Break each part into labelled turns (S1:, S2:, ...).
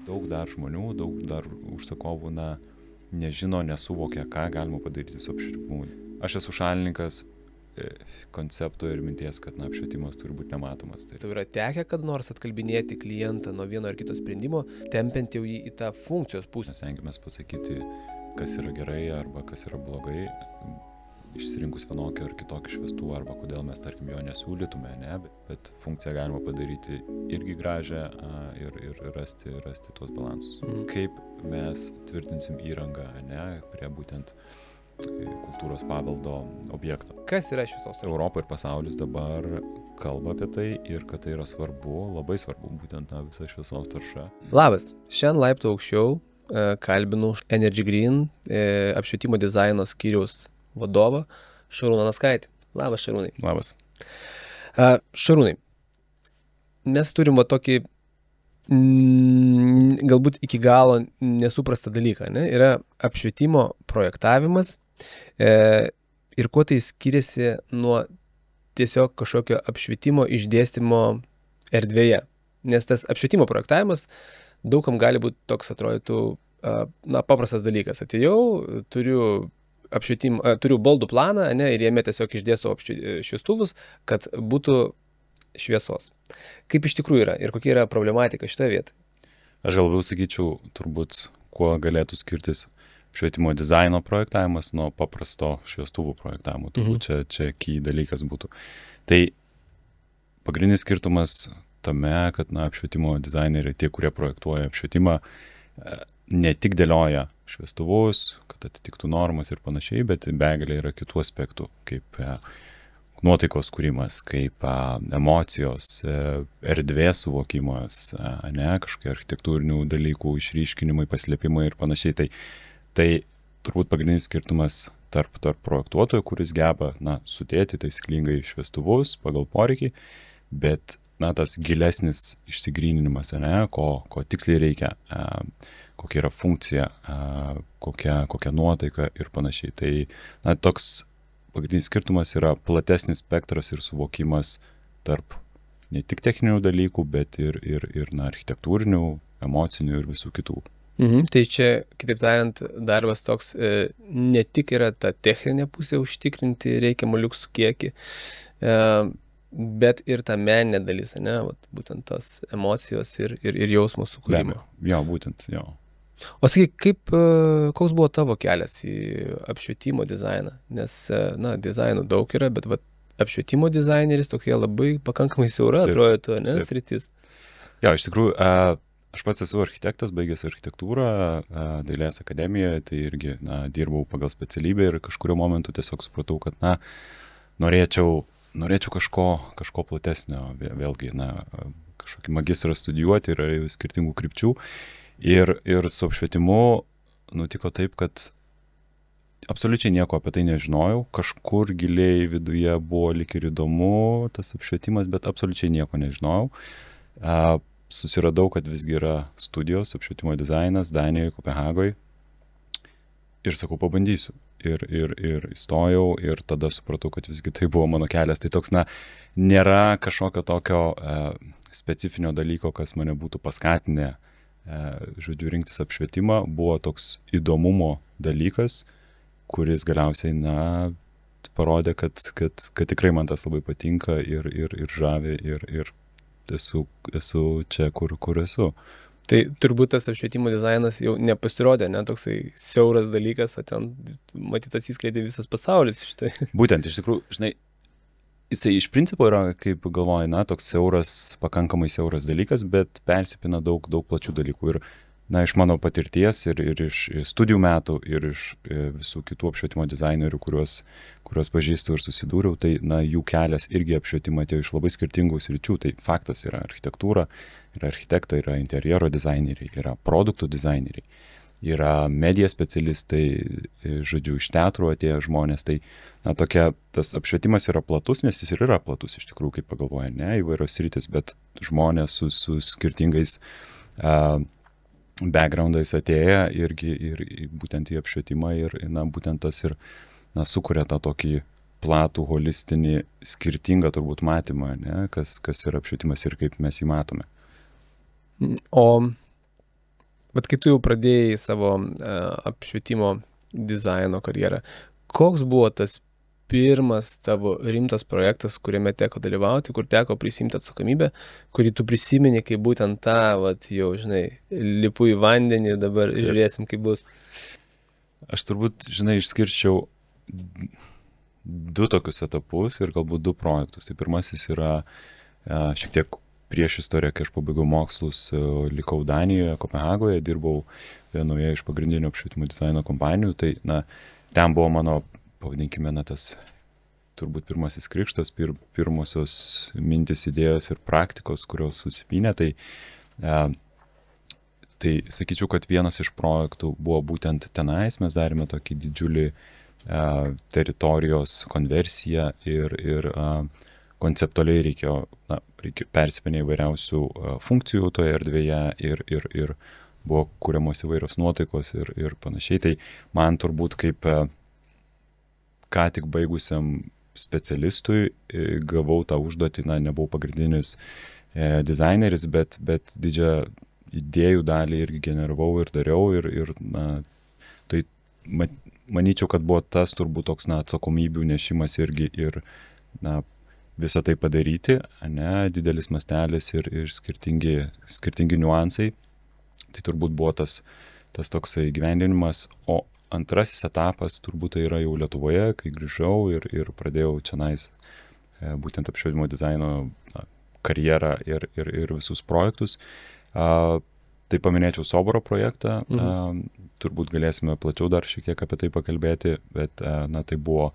S1: daug dar žmonių, daug dar užsakovų, nežino, nesuvokia, ką galima padaryti su apšvietimu. Aš esu šalininkas koncepto ir minties, kad apšvietimas turi būti nematomas.
S2: Tai yra tekę, kad nors atkalbinėti klientą nuo vieno ar kito sprendimo, tempiant jau jį į tą funkcijos pusę.
S1: Stengiamės pasakyti, kas yra gerai arba kas yra blogai, išsirinkus vienokį ar kitokį šviestuvą, arba kodėl mes, tarkim, jo nesiūlytume, bet funkciją galima padaryti irgi gražią ir rasti tuos balansus. Kaip mes tvirtinsim įrangą, prie būtent kultūros paveldo objekto.
S2: Kas yra šviesos tarša?
S1: Europa ir pasaulis dabar kalba apie tai ir kad tai yra svarbu, labai svarbu, būtent visa šviesos tarša.
S2: Labas, šiandien laiptų aukščiau kalbinu Energy Green apšvietimo dizaino skyriaus vadovą Šarūną Naskaitį. Labas, Šarūnai.
S1: Labas.
S2: Šarūnai, mes turim tokį galbūt iki galo nesuprastą dalyką. Yra apšvietimo projektavimas ir kuo tai skiriasi nuo tiesiog kažkokio apšvietimo išdėstymo erdvėje. Nes tas apšvietimo projektavimas daugam gali būti toks, atrodytų, paprastas dalykas. Atėjau, turiu baldų planą, ir jame tiesiog išdėsiu šviestuvus, kad būtų šviesos. Kaip iš tikrųjų yra ir kokia yra problematika šitoje vietoje?
S1: Aš gal labiau sakyčiau, turbūt, kuo galėtų skirtis apšvietimo dizaino projektavimas nuo paprasto šviestuvų projektavimo. Turbūt čia key dalykas būtų. Tai pagrindinis skirtumas tame, kad apšvietimo dizaineriai, tie, kurie projektuoja apšvietimą, ne tik dėlioja šviestuvus, kad atitiktų normas ir panašiai, bet begalė yra kitų aspektų, kaip nuotaikos kūrimas, kaip emocijos, erdvės suvokimas, kažkokie architektūrinių dalykų išryškinimai, paslėpimai ir panašiai. Tai turbūt pagrindinis skirtumas tarp projektuotojo, kuris geba sudėti taisyklingai šviestuvus pagal poreikį, bet tas gilesnis išsigryninimas, ko tiksliai reikia, kokia yra funkcija, kokia nuotaika ir panašiai. Tai toks pagrindinis skirtumas yra platesnis spektras ir suvokimas tarp ne tik techninių dalykų, bet ir architektūrinių, emocinių ir visų kitų.
S2: Tai čia, kitaip tariant, darbas toks ne tik yra ta techninė pusė užtikrinti reikiamą liuksų kiekį, bet ir ta meninė dalis, būtent tos emocijos ir jausmo sukūrimo.
S1: Jo, būtent, jo.
S2: O sakyk, koks buvo tavo kelias į apšvietimo dizainą? Nes, dizainų daug yra, bet apšvietimo dizaineris tokia labai pakankamai siaura, atrodo, sritis.
S1: Jo, iš tikrųjų, aš pats esu architektas, baigęs architektūrą Dailės akademijoje, tai irgi, dirbau pagal specialybę ir kažkurio momentu tiesiog supratau, kad, norėčiau kažko platesnio, vėlgi, kažkokį magistrą studijuoti, yra skirtingų krypčių. Ir su apšvietimu nutiko taip, kad absoliučiai nieko apie tai nežinojau, kažkur giliai viduje buvo lyg ir įdomu tas apšvietimas, bet absoliučiai nieko nežinojau. Susiradau, kad visgi yra studijos, apšvietimo dizainas Danijoje, Kopenhagoje ir sakau, pabandysiu. Ir įstojau ir tada supratau, kad visgi tai buvo mano kelias. Tai toks, nėra kažkokio tokio specifinio dalyko, kas mane būtų paskatinę, rinktis apšvietimą. Buvo toks įdomumo dalykas, kuris galiausiai, parodė, kad tikrai man tas labai patinka ir žavi ir esu čia, kur esu.
S2: Tai turbūt tas apšvietimo dizainas jau nepasirodė, toksai siauras dalykas, o ten matyt atsiskleidė visas pasaulis šitai.
S1: Būtent, iš tikrųjų, žinai, jisai iš principo yra, kaip galvoju, toks siauras, pakankamai siauras dalykas, bet persipina daug plačių dalykų. Ir, iš mano patirties ir iš studijų metų ir iš visų kitų apšvietimo dizainerių, kuriuos pažįstu ir susidūriau, tai, jų kelias irgi apšvietimą atėjo iš labai skirtingų sričių. Tai faktas yra architektūra, yra architektai, yra interjero dizaineriai, yra produktų dizaineriai, yra medija specialistai, žodžiu, iš teatro atėję žmonės. Tai, tas apšvietimas yra platus, nes jis ir yra platus, iš tikrųjų, kaip pagalvoja, įvairios sritis, bet žmonės su skirtingais backgroundais atėję irgi ir būtent į apšvietimą ir, būtent tas ir, sukuria tą tokį platų, holistinį, skirtingą turbūt matymą, kas yra apšvietimas ir kaip mes jį matome.
S2: O Bet kai tu jau pradėjai savo apšvietimo dizaino karjerą, koks buvo tas pirmas tavo rimtas projektas, kuriame teko dalyvauti, kur teko prisimti atsakomybę, kurį tu prisimeni, kaip būtent tą, vat, jau, žinai, lipu į vandenį, dabar žiūrėsim, kaip bus.
S1: Aš turbūt, žinai, išskirčiau 2 tokius etapus ir galbūt 2 projektus. Tai pirmasis yra šiek tiek prieš istoriją, kai aš pabaigiau mokslus, likau Danijoje, Kopenhagoje, dirbau vienoje iš pagrindinių apšvietimo dizaino kompanijų. Tai, ten buvo mano, pavadinkime, tas turbūt pirmasis krikštas, pirmosios mintis, idėjos ir praktikos, kurios susipynė. Tai sakyčiau, kad vienas iš projektų buvo būtent tenais. Mes darėme tokį didžiulį teritorijos konversiją ir konceptualiai reikėjo persipinę įvairiausių funkcijų toje erdvėje ir buvo kuriamos įvairios nuotaikos ir panašiai. Tai man turbūt kaip ką tik baigusiam specialistui gavau tą užduotį, nebuvau pagrindinis dizaineris, bet didžią idėjų dalį irgi generavau ir dariau ir tai manyčiau, kad buvo tas turbūt toks atsakomybių nešimas irgi ir visą tai padaryti, didelis mastelis ir skirtingi niuansai. Tai turbūt buvo tas toksai gyvendinimas, o antrasis etapas turbūt tai yra jau Lietuvoje, kai grįžau ir pradėjau čionais būtent apšvietimo dizaino karjerą ir visus projektus. Tai paminėčiau Soboro projektą, turbūt galėsime plačiau dar šiek tiek apie tai pakalbėti, bet tai buvo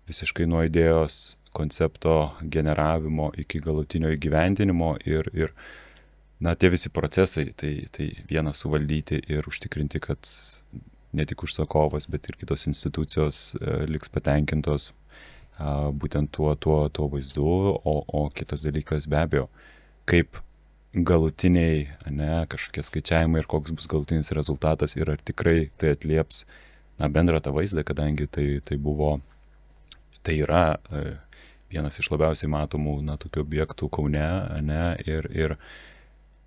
S1: visiškai nuo idėjos koncepto generavimo iki galutinio įgyvendinimo ir tie visi procesai, tai vienas suvaldyti ir užtikrinti, kad ne tik užsakovas, bet ir kitos institucijos liks patenkintos būtent tuo vaizdu, o kitas dalykas be abejo, kaip galutiniai, kažkokie skaičiavimai ir koks bus galutinis rezultatas ir ar tikrai tai atlieps bendrą tą vaizdą, kadangi tai yra vienas iš labiausiai matomų tokių objektų Kaune,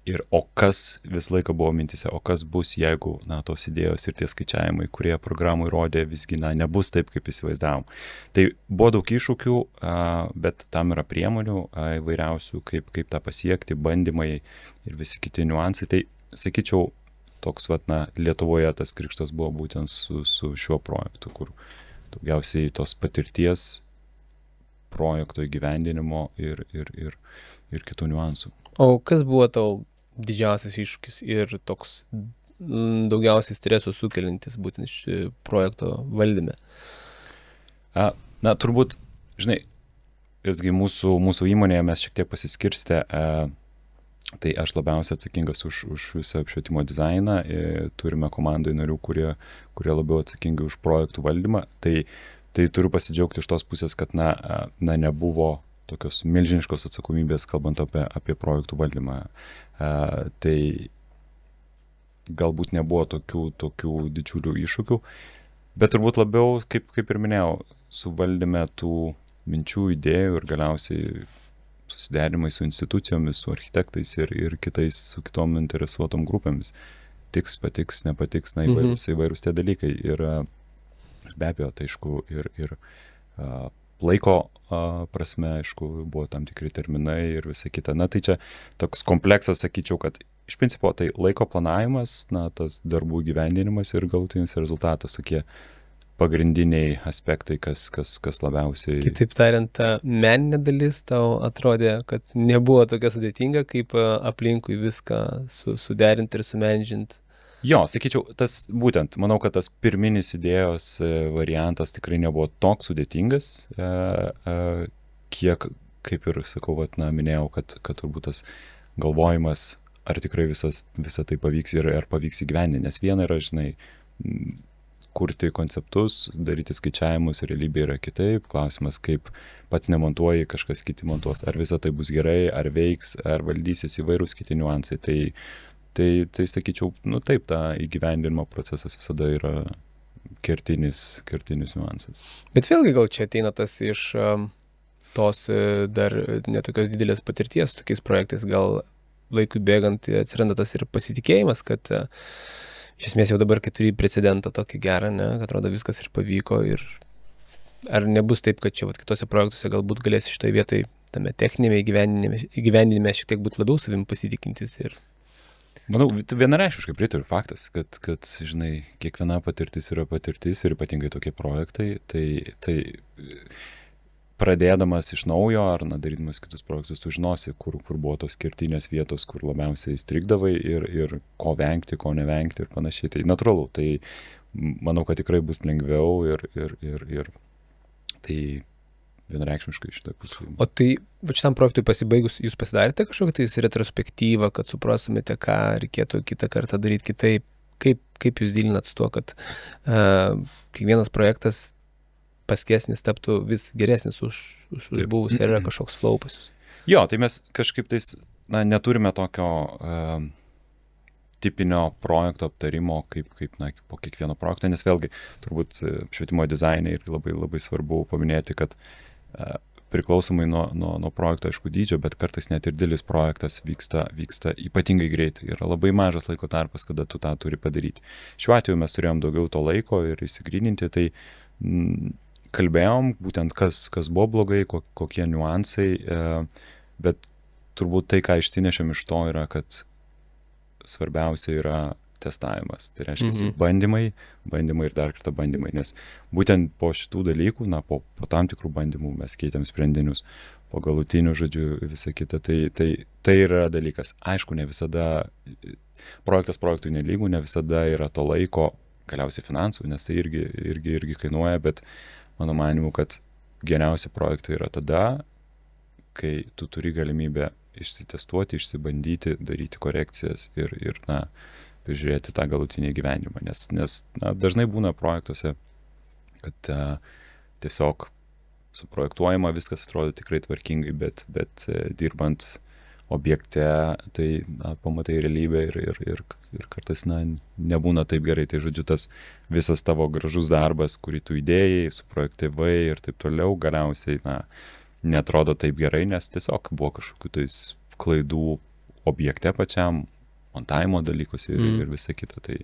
S1: ir o kas visą laiką buvo mintise, o kas bus, jeigu tos idėjos ir tie skaičiavimai, kurie programai rodė, visgi nebus taip, kaip įsivaizdavom. Tai buvo daug iššūkių, bet tam yra priemonių įvairiausių, kaip tą pasiekti, bandymai ir visi kiti niuansai. Tai sakyčiau, toks Lietuvoje tas krikštas buvo būtent su šiuo projektu, kur daugiausiai tos patirties projekto įgyvendinimo ir kitų niuansų.
S2: O kas buvo tau didžiausias iššūkis ir toks daugiausiai streso sukeliantis būtent iš projekto valdyme?
S1: Turbūt, žinai, visgi mūsų įmonėje mes šiek tiek pasiskirstę, tai aš labiausiai atsakingas už visą apšvietimo dizainą, turime komandai narių, kurie labiau atsakingi už projektų valdymą, tai turiu pasidžiaugti iš tos pusės, kad nebuvo tokios milžiniškos atsakomybės, kalbant apie projektų valdymą. Tai galbūt nebuvo tokių didžiulių iššūkių, bet turbūt labiau, kaip ir minėjau, suvaldėme tų minčių, idėjų ir galiausiai susiderimai su institucijomis, su architektais ir su kitom interesuotom grupėmis. Tiks, patiks, nepatiks, įvairūs tie dalykai. Ir be abejo, tai aišku, ir laiko prasme, aišku, buvo tam tikri terminai ir visa kita. Tai čia toks kompleksas, sakyčiau, kad iš principo tai laiko planavimas, tas darbų gyvendinimas ir galutinis rezultatas, tokie pagrindiniai aspektai, kas labiausiai...
S2: Kitaip tariant, ta meninė dalis tau atrodė, kad nebuvo tokia sudėtinga, kaip aplinkui viską suderinti ir sumenžinti.
S1: Jo, sakyčiau, manau, kad tas pirminis idėjos variantas tikrai nebuvo toks sudėtingas, kiek, kaip ir sakau, minėjau, kad turbūt tas galvojimas, ar tikrai visą tai pavyks ir ar pavyks įgyvendinti, nes viena yra, žinai, kurti konceptus, daryti skaičiavimus, realybė yra kitaip, klausimas, kaip pats nemontuoji, kažkas kiti montuos, ar visa tai bus gerai, ar veiks, ar valdysis įvairūs kiti niuansai. Tai sakyčiau, taip, ta įgyvendinimo procesas visada yra kertinis niuansas.
S2: Bet vėlgi gal čia ateina tas iš tos dar netokios didelės patirties tokiais projektais, gal laikui bėgant atsiranda tas ir pasitikėjimas, kad iš esmės jau dabar, kai turi precedentą tokį gerą, ne, kad atrodo viskas ir pavyko ir ar nebus taip, kad čia kitose projektuose galbūt galėsi šitoje vietoje tame techninėme įgyvendinime šiek tiek būti labiau savim pasitikintis ir...
S1: Manau, vienareikšmiškai pritariu faktas, kad, žinai, kiekviena patirtis yra patirtis ir ypatingai tokie projektai, tai pradėdamas iš naujo ar darydamas kitus projektus, tu žinosi, kur buvo tos skirtinės vietos, kur labiausiai įstrigdavai ir ko vengti, ko nevengti ir panašiai. Tai natūralu, tai manau, kad tikrai bus lengviau ir tai vienareikšmiškai šitą pusę.
S2: O tai šitam projektui pasibaigus, jūs pasidarėte kažkokią tai retrospektyvą, kad suprastumėte, ką reikėtų kitą kartą daryti kitaip? Kaip jūs dylinat su tuo, kad kiekvienas projektas paskesnis taptų vis geresnis už buvusį, ar yra kažkoks flow pas jūs?
S1: Jo, tai mes kažkaip tais, neturime tokio tipinio projekto aptarimo, kaip po kiekvieno projekto, nes vėlgi turbūt švietimo dizaine ir labai svarbu paminėti, kad priklausomai nuo projekto, aišku, dydžio, bet kartais net ir didelis projektas vyksta ypatingai greitai. Yra labai mažas laiko tarpas, kada tu tą turi padaryti. Šiuo atveju mes turėjom daugiau to laiko ir įsigryninti, tai kalbėjom būtent, kas buvo blogai, kokie niuansai, bet turbūt tai, ką išsinešėm iš to, yra, kad svarbiausia yra testavimas. Tai reiškia bandymai ir dar kartą bandymai, nes būtent po šitų dalykų, po tam tikrų bandymų mes keitėm sprendinius, po galutinių žodžių visą kitą, tai yra dalykas. Aišku, ne visada projektas projektui nelygų, ne visada yra to laiko, galiausiai finansų, nes tai irgi kainuoja, bet mano manimu, kad geriausi projektai yra tada, kai tu turi galimybę išsitestuoti, išsibandyti, daryti korekcijas ir žiūrėti tą galutinį gyvenimą, nes dažnai būna projektuose, kad tiesiog suprojektuojama, viskas atrodo tikrai tvarkingai, bet dirbant objekte, tai pamatai realybę ir kartais nebūna taip gerai. Tai žodžiu, tas visas tavo gražus darbas, kurį tu įdėjai, suprojektavai ir taip toliau, galiausiai netrodo taip gerai, nes tiesiog buvo kažkokių tais klaidų objekte pačiam, montavimo dalykus ir visa kita. Tai,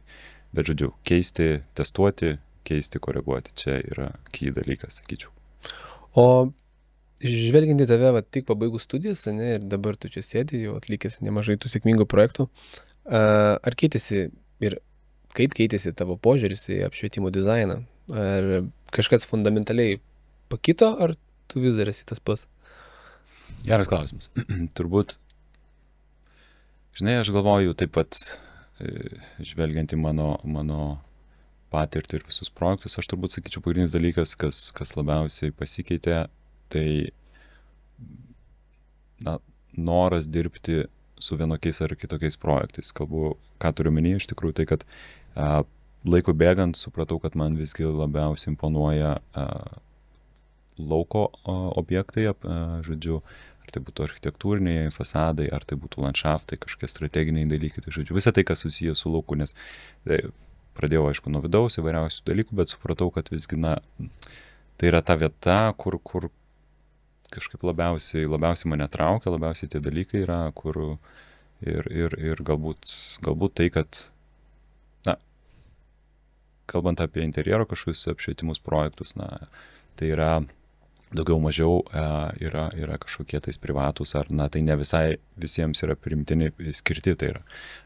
S1: bet žodžiu, keisti, testuoti, keisti, koreguoti, čia yra key dalykas, sakyčiau.
S2: O žvelgiant į tave, tik pabaigus studijas, ir dabar tu čia sėdi, jau atlikęs nemažai tų sėkmingų projektų, ar keitėsi ir kaip keitėsi tavo požiūris į apšvietimo dizainą? Ar kažkas fundamentaliai pakito, ar tu vis dar esi tas pats?
S1: Geras klausimas. Turbūt, žinai, aš galvoju taip pat, žvelgiant į mano patirtį ir visus projektus, aš turbūt sakyčiau, pagrindinis dalykas, kas labiausiai pasikeitė, tai noras dirbti su vienokiais ar kitokiais projektais. Kalbu, ką turiu minį, iš tikrųjų, tai kad laiku bėgant supratau, kad man visgi labiausiai imponuoja lauko objektai, žodžiu, ar tai būtų architektūriniai fasadai, ar tai būtų landšaftai, kažkokie strateginiai dalykai, tai žodžiu, visą tai, kas susijęs su lauku, nes pradėjau, aišku, nuo vidaus įvairiausių dalykų, bet supratau, kad visgi, tai yra ta vieta, kur kažkaip labiausiai mane traukia, labiausiai tie dalykai yra, kur ir galbūt tai, kad, kalbant apie interjero kažkokius apšvietimus projektus, tai yra daugiau mažiau yra kažkokie tais privatus, ar tai ne visai visiems yra primtini skirti, tai yra.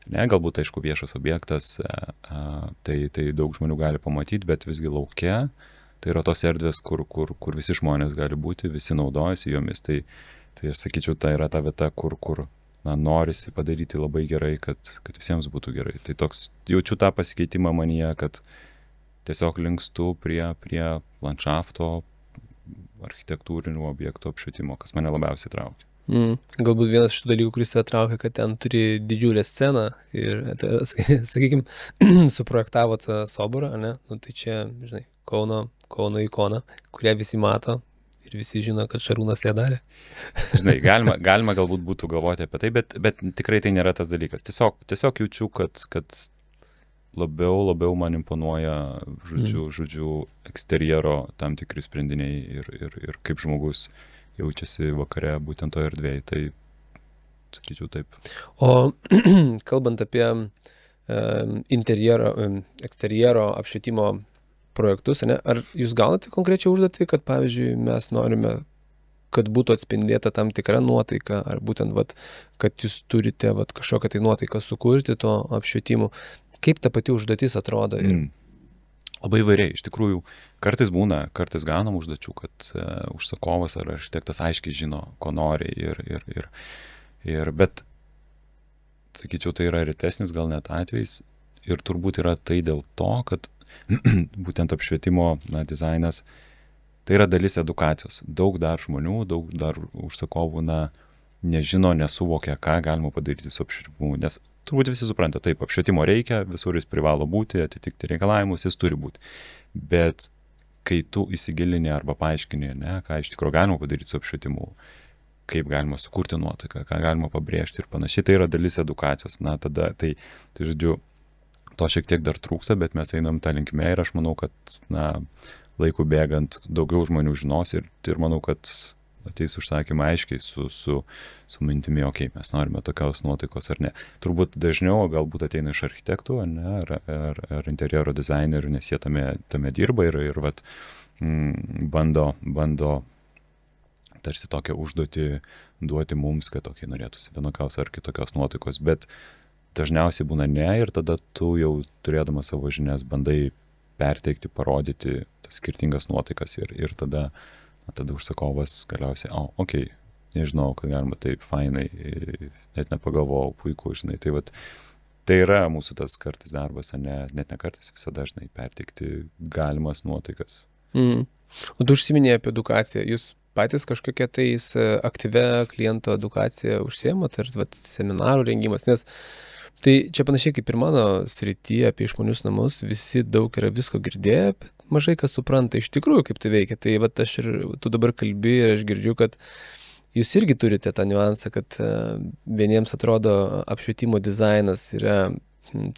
S1: Ne, galbūt, aišku, viešas objektas, tai daug žmonių gali pamatyti, bet visgi lauke, tai yra tos erdvės, kur visi žmonės gali būti, visi naudojasi jomis, tai aš sakyčiau, tai yra ta vieta, kur norisi padaryti labai gerai, kad visiems būtų gerai. Tai toks, jaučiu tą pasikeitimą manyje, kad tiesiog linkstu prie landšafto, architektūrinių objektų apšvietimo, kas mane labiausiai traukia.
S2: Galbūt vienas iš tų dalykų, kuris tave traukia, kad ten turi didžiulę sceną ir, sakykime, suprojektavot soborą, ne? Tai čia, žinai, Kauno ikona, kurią visi mato ir visi žino, kad Šarūnas ją darė.
S1: Žinai, galima galbūt būtų galvoti apie tai, bet tikrai tai nėra tas dalykas. Tiesiog jaučiu, kad labiau man imponuoja, žodžiu, eksterjero tam tikri sprendiniai ir kaip žmogus jaučiasi vakare būtent toje erdvėje. sakyčiau taip.
S2: O kalbant apie eksterjero apšvietimo projektus, ne, ar jūs gaunate konkrečią užduotį, kad pavyzdžiui mes norime, kad būtų atspindėta tam tikra nuotaika, ar būtent, vat, kad jūs turite vat, kažkokią tai nuotaiką sukurti to apšvietimu. Kaip ta pati užduotis atrodo?
S1: Labai įvairiai. Iš tikrųjų, kartais gaunam užduočių, kad užsakovas ar architektas aiškiai žino, ko nori bet, sakyčiau, tai yra retesnis gal net atvejs ir turbūt yra tai dėl to, kad būtent apšvietimo dizainas tai yra dalis edukacijos. Daug dar žmonių, daug dar užsakovų nežino, nesuvokia, ką galima padaryti su apšvietimu, nes turbūt visi supranta, taip, apšvietimo reikia, visur jis privalo būti, atitikti reikalavimus, jis turi būti. Bet kai tu įsigilini arba paaiškini, ką iš tikrųjų galima padaryti su apšvietimu, kaip galima sukurti nuotaiką, ką galima pabrėžti ir panašiai, tai yra dalis edukacijos. Tada, tai žodžiu, to šiek tiek dar trūksta, bet mes einam tą linkmę ir aš manau, kad laikų bėgant daugiau žmonių žinos ir manau, kad ateis užsakymą aiškiai su mintimi, okei, mes norime tokios nuotaikos ar ne. Turbūt dažniau galbūt ateina iš architektų, ar interjero dizainerių, nes jie tame dirba ir vat, bando tarsi tokią užduotį duoti mums, kad tokiai norėtųsi vienokios ar kitokios nuotaikos, bet dažniausiai būna ne ir tada tu jau turėdamas savo žinias bandai perteikti, parodyti tas skirtingas nuotaikas ir tada užsakovas galiausiai, okei, nežinau, kad galima taip fainai, net nepagalvojau, puiku, žinai, tai vat, tai yra mūsų tas kartais darbas, net ne kartais, visada dažnai perteikti galimas nuotaikas.
S2: O tu užsiminėjai apie edukaciją, jūs patys kažkokia tais aktyvia kliento edukacija užsiėmat, ar vat, seminarų rengimas, nes tai čia panašiai kaip ir mano srityje apie išmanius namus, visi daug yra visko girdėję, bet mažai kas supranta iš tikrųjų, kaip tai veikia. Tai vat tu dabar kalbi ir aš girdžiu, kad jūs irgi turite tą niuansą, kad vieniems atrodo apšvietimo dizainas yra,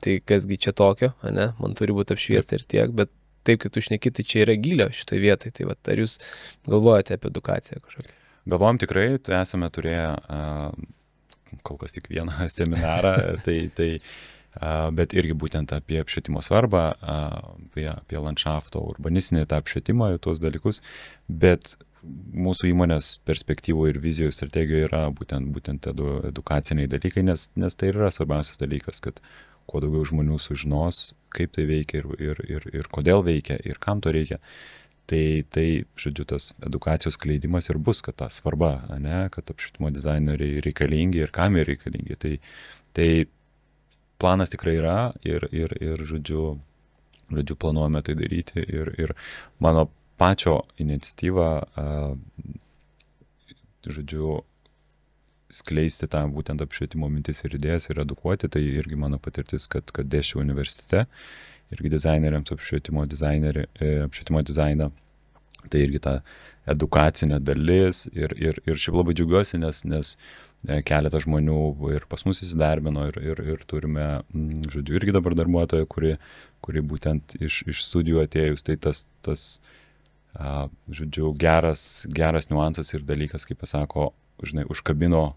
S2: tai kasgi čia tokio, ne, man turi būti apšviesta ir tiek, bet taip, kaip tu šneki, tai čia yra gilio šitoj vietoj. Tai vat, ar jūs galvojate apie edukaciją kažkokią?
S1: Galvojam tikrai, tai esame turėję kol kas tik vieną seminarą, bet irgi būtent apie apšvietimo svarbą, apie landšafto urbanistinį tą apšvietimą ir tuos dalykus, bet mūsų įmonės perspektyvų ir vizijų strategijoje yra būtent edukaciniai dalykai, nes tai yra svarbiausias dalykas, kad kuo daugiau žmonių sužinos, kaip tai veikia ir kodėl veikia ir kam to reikia. Tai, žodžiu, tas edukacijos skleidimas ir bus, kad ta svarba, kad apšvietimo dizaineriai reikalingi ir kam jie reikalingi. Tai planas tikrai yra ir žodžiu, planuojame tai daryti ir mano pačio iniciatyva, žodžiu, skleisti tą būtent apšvietimo mintis ir idėjas ir edukuoti, tai irgi mano patirtis, kad dėsčiau universitete, irgi dizaineriams apšvietimo dizainą, tai irgi ta edukacinė dalis ir šiaip labai džiaugiuosi, nes keletą žmonių ir pas mus įsidarbino ir turime, žodžiu, irgi dabar darbuotoją, kuri būtent iš studijų atėjus, tai tas žodžiu, geras niuansas ir dalykas, kaip pasako, žinai, užkabino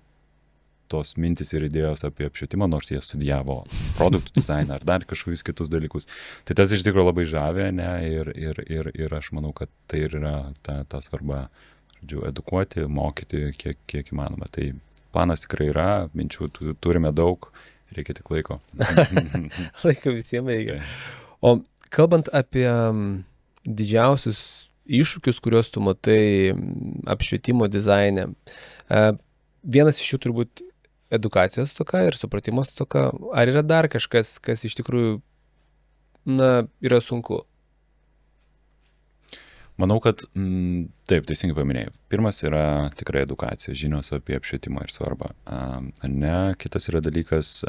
S1: tos mintis ir idėjos apie apšvietimą, nors jie studijavo produktų dizainą ar dar kažkokius kitus dalykus. Tai tas iš tikrųjų labai žavė, ir aš manau, kad tai ir yra ta svarba, žodžiu, edukuoti, mokyti, kiek įmanoma. Tai planas tikrai yra, minčių turime daug, reikia tik laiko.
S2: Laiko visiems reikia. O kalbant apie didžiausius iššūkius, kuriuos tu matai apšvietimo dizaine, vienas iš jų turbūt edukacijos stoka ir supratimo stoka. Ar yra dar kažkas, kas iš tikrųjų, yra sunku?
S1: Manau, kad taip, teisingai paminėjau. Pirmas yra tikrai edukacija, žinios apie apšvietimą ir svarbą. Kitas yra dalykas,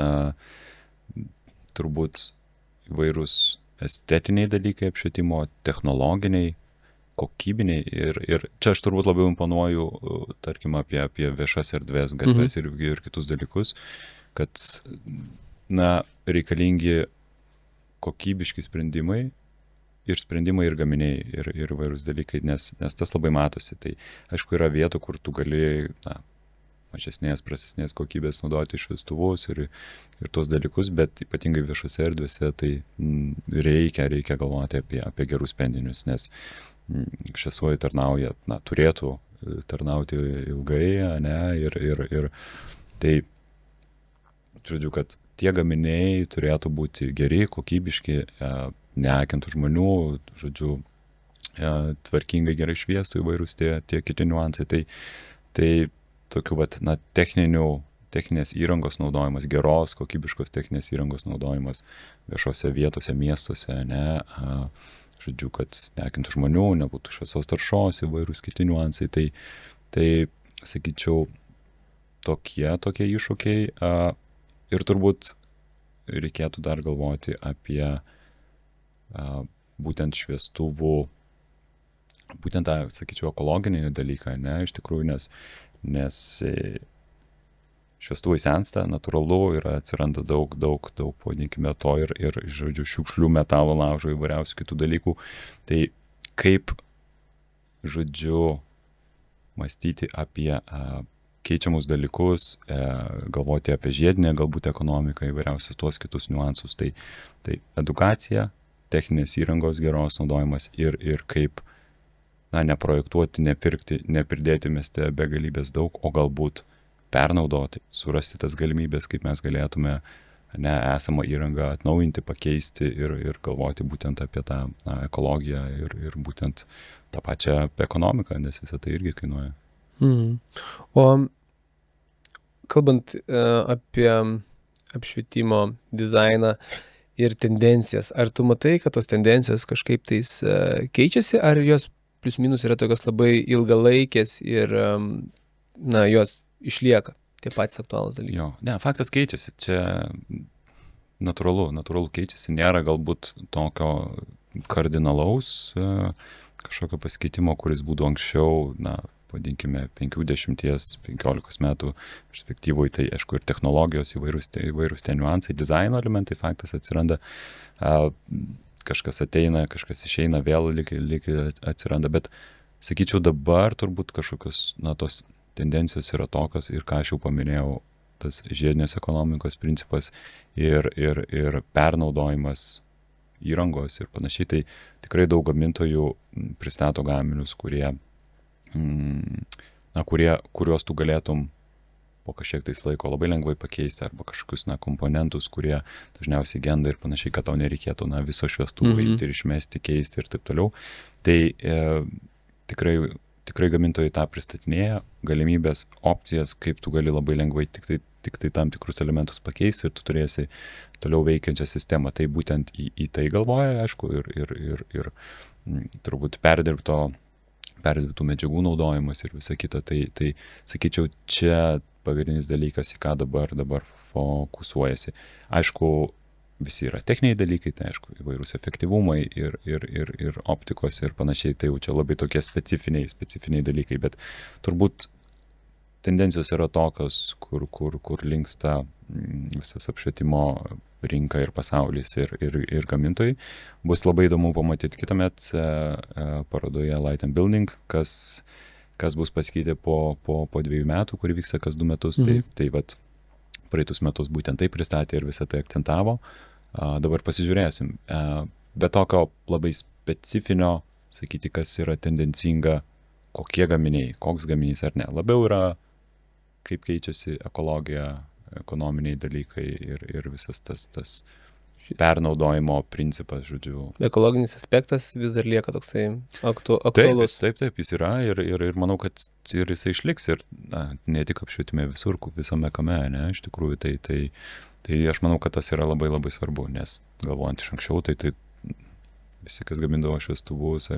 S1: turbūt įvairūs estetiniai dalykai apšvietimo, technologiniai, kokybiniai ir čia aš turbūt labiau imponuoju, tarkim, apie viešas erdvės, gatves ir kitus dalykus, kad, reikalingi kokybiški sprendimai ir gaminiai ir vairūs dalykai, nes tas labai matosi. Tai aišku, yra vietų, kur tu gali mažesnės, prastesnės kokybės naudoti šviestuvus ir tuos dalykus, bet ypatingai viešose erdvėse tai reikia galvoti apie gerus sprendinius, nes šviesuoji tarnauja, turėtų tarnauti ilgai, ne, ir tai, žodžiu, kad tie gaminiai turėtų būti geri, kokybiški, neakintų žmonių, žodžiu, tvarkingai gerai šviestų įvairūs tie kiti niuansai. Tai tokių, techninės įrangos naudojimas, geros, kokybiškos techninės įrangos naudojimas viešose vietose, miestuose, ne, žodžiu, kad neakintų žmonių, nebūtų šviesos taršos, įvairūs kiti niuansai. Tai sakyčiau, tokie iššūkiai. Ir turbūt reikėtų dar galvoti apie būtent šviestuvų, būtent tą, sakyčiau, ekologinį dalyką, ne, iš tikrųjų, nes šviestuvai sensta, natūralu, atsiranda daug, pavadinkime to ir, žodžiu, šiukšlių, metalo laužo, įvairiausių kitų dalykų. Tai kaip, žodžiu, mąstyti apie keičiamus dalykus, galvoti apie žiedinę, galbūt ekonomiką, įvairiausius tuos kitus niuansus. Tai edukacija, techninės įrangos geros naudojimas ir kaip, neprojektuoti, nepirkti, nepridėti mieste begalybės daug, o galbūt pernaudoti, surasti tas galimybės, kaip mes galėtume esamą įrangą atnaujinti, pakeisti ir galvoti būtent apie tą ekologiją ir būtent tą pačią ekonomiką, nes visą tai irgi kainuoja.
S2: O kalbant apie apšvietimo dizainą ir tendencijas, ar tu matai, kad tos tendencijos kažkaip tais keičiasi, ar jos plius minus yra tokios labai ilgalaikės ir jos išlieka tie patys aktualūs dalykai?
S1: Jo, faktas keičiasi, čia natūralu keičiasi, nėra galbūt tokio kardinalaus kažkokio pasikeitimo, kuris būtų anksčiau, vadinkime, 50-15 metų perspektyvoje, tai aišku ir technologijos įvairūs tie niuansai, dizaino elementai, faktas atsiranda, kažkas ateina, kažkas išeina, vėl lyg atsiranda, bet sakyčiau dabar turbūt kažkokios, tos tendencijos yra tokios ir ką aš jau paminėjau, tas žiedinės ekonomikos principas ir pernaudojimas įrangos ir panašiai, tai tikrai daug gamintojų pristato gaminius, kuriuos tu galėtum po kažkiek tais laiko labai lengvai pakeisti arba kažkokius komponentus, kurie dažniausiai genda ir panašiai, kad tau nereikėtų viso šviestuvą imti ir išmesti, keisti ir taip toliau. Tai tikrai gamintojai tą pristatinėja, galimybės, opcijas, kaip tu gali labai lengvai tik tai tam tikrus elementus pakeisti ir tu turėsi toliau veikiančią sistemą. Tai būtent į tai galvoja, aišku, ir turbūt perdirbtų medžiagų naudojimas ir visa kita. Tai sakyčiau, čia pagrindinis dalykas, į ką dabar fokusuojasi. Aišku, visi yra techniniai dalykai, tai aišku, įvairūs efektyvumai ir optikos ir panašiai, tai jau čia labai tokie specifiniai dalykai, bet turbūt tendencijos yra tokios, kur linksta visas apšvietimo rinka ir pasaulis ir gamintojai. Bus labai įdomu pamatyti kitąmet parodoje Light and Building, kas bus pasikeitę po 2 metų, kuri vyksta kas 2 metus. Tai vat, praeitus metus būtent tai pristatė ir visą tai akcentavo. Dabar pasižiūrėsim. Be tokio labai specifinio, sakyti, kas yra tendencinga, kokie gaminiai, koks gaminys ar ne. Labiau yra, kaip keičiasi ekologija, ekonominiai dalykai ir visas tas pernaudojimo principas, žodžiu.
S2: Ekologinis aspektas vis dar lieka toksai aktualus.
S1: Taip, jis yra ir manau, kad ir jisai išliks ir ne tik apšvietime visur, visame kame, ne, iš tikrųjų, tai aš manau, kad tas yra labai labai svarbu, nes galvojant iš anksčiau, tai visi, kas gamindavo šviestuvus,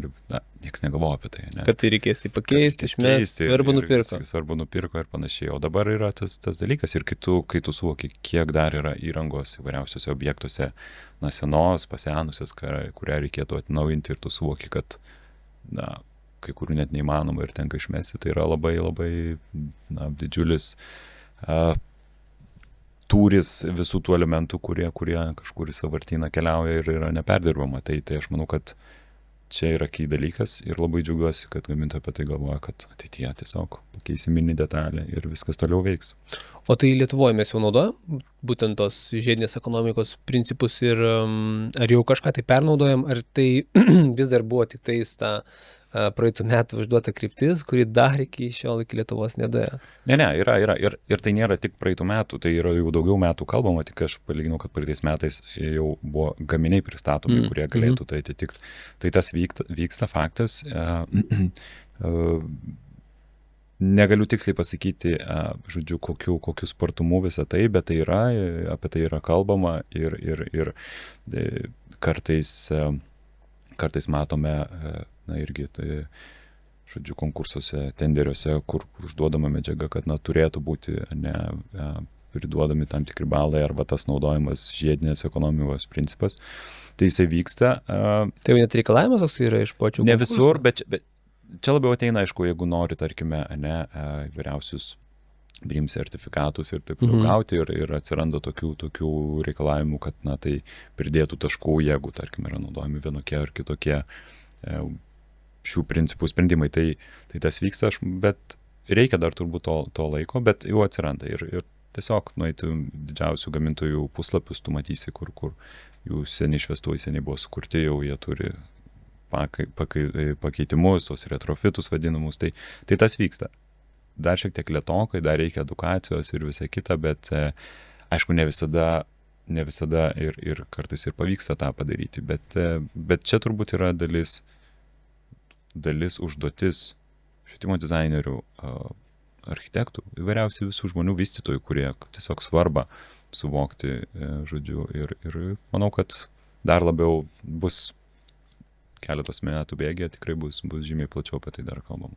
S1: nieks negalvojo apie tai, ne?
S2: Kad tai reikės pakeisti, išmesti,
S1: svarbu nupirko ir panašiai. O dabar yra tas dalykas ir kai tu suvoki, kiek dar yra įrangos įvairiausiose objektuose, senos, pasenusios, kurią reikėtų atnaujinti ir tu suvoki, kad, kai kurių net neįmanoma ir tenka išmesti, tai yra labai labai didžiulis tūris visų tų elementų, kurie kažkur į sąvartyną keliauja ir yra neperdirbama. Tai aš manau, kad čia yra key dalykas ir labai džiaugiuosi, kad gamintojai apie tai galvoja, kad ateityje tiesiog pakeisi mini detalę ir viskas toliau veiks.
S2: O tai Lietuvoje mes jau naudojam būtent tos žiedinės ekonomikos principus ir ar jau kažką tai pernaudojam, ar tai vis dar buvo tik tais ta praeitų metų užduota kryptis, kuri dar iki šiol iki Lietuvos nedėjo?
S1: Ne, yra. Ir tai nėra tik praeitų metų, tai yra jau daugiau metų kalbama, tik aš palyginau, kad praeitais metais jau buvo gaminiai pristatomi, kurie galėtų tai atitikti. Tai tas vyksta faktas. Negaliu tiksliai pasakyti, žodžiu, kokiu spartumu visą tai, bet tai yra, apie tai yra kalbama ir kartais matome, irgi, tai, žodžiu, konkursuose, tenderiuose, kur užduodama medžiaga, kad, turėtų būti, priduodami tam tikri balai arba tas naudojimas žiedinės ekonomikos principas. Tai jisai vyksta.
S2: Tai jau net reikalavimas toks yra iš pačių konkursų?
S1: Ne visur, bet čia labiau ateina, aišku, jeigu nori, tarkime, vyriausius BREEAM sertifikatus ir taip gauti ir atsiranda tokių reikalavimų, kad, tai pridėtų taškų, jeigu, tarkim, yra naudojami vienokie ar kitokie šių principų sprendimai. Tai tas vyksta, bet reikia dar turbūt to laiko, bet jau atsiranda. Ir tiesiog nueiti didžiausių gamintojų puslapius, tu matysi, kur jų seni šviestuvai seniai buvo sukurti, jau jie turi pakeitimus, tos retrofitus vadinamus. Tai tas vyksta. Dar šiek tiek lėtokai, dar reikia edukacijos ir visą kitą, bet aišku, ne visada ir kartais ir pavyksta tą padaryti. Bet čia turbūt yra dalis užduotis švietimo dizainerių, architektų, įvairiausių visų žmonių vystytojų, kurie tiesiog svarbą suvokti, žodžiu, ir manau, kad dar labiau bus keletas metų bėgė, tikrai bus žymiai plačiau apie tai dar kalbama.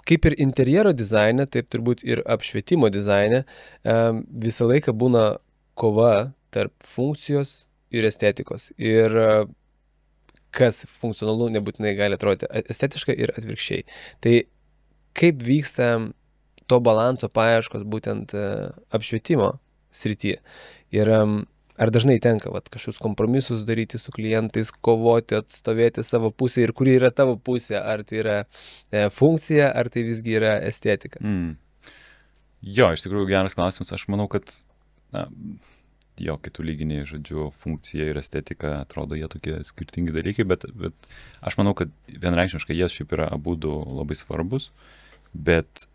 S2: Kaip ir interjero dizaine, taip turbūt ir apšvietimo dizaine, visą laiką būna kova tarp funkcijos ir estetikos. Ir kas funkcionalu nebūtinai gali atrodyti estetiškai ir atvirkščiai. Tai kaip vyksta to balanso paieškos būtent apšvietimo srityje? Ir ar dažnai tenka kažkokius kompromisus daryti su klientais, kovoti, atstovėti savo pusę ir kuri yra tavo pusė? Ar tai yra funkcija, ar tai visgi yra estetika?
S1: Jo, iš tikrųjų geras klausimas. Aš manau, kad kai tu lyginiai, žodžiu, funkcija ir estetika, atrodo jie tokie skirtingi dalykai, bet aš manau, kad vienreikšmiškai jie šiaip yra abudu labai svarbus, bet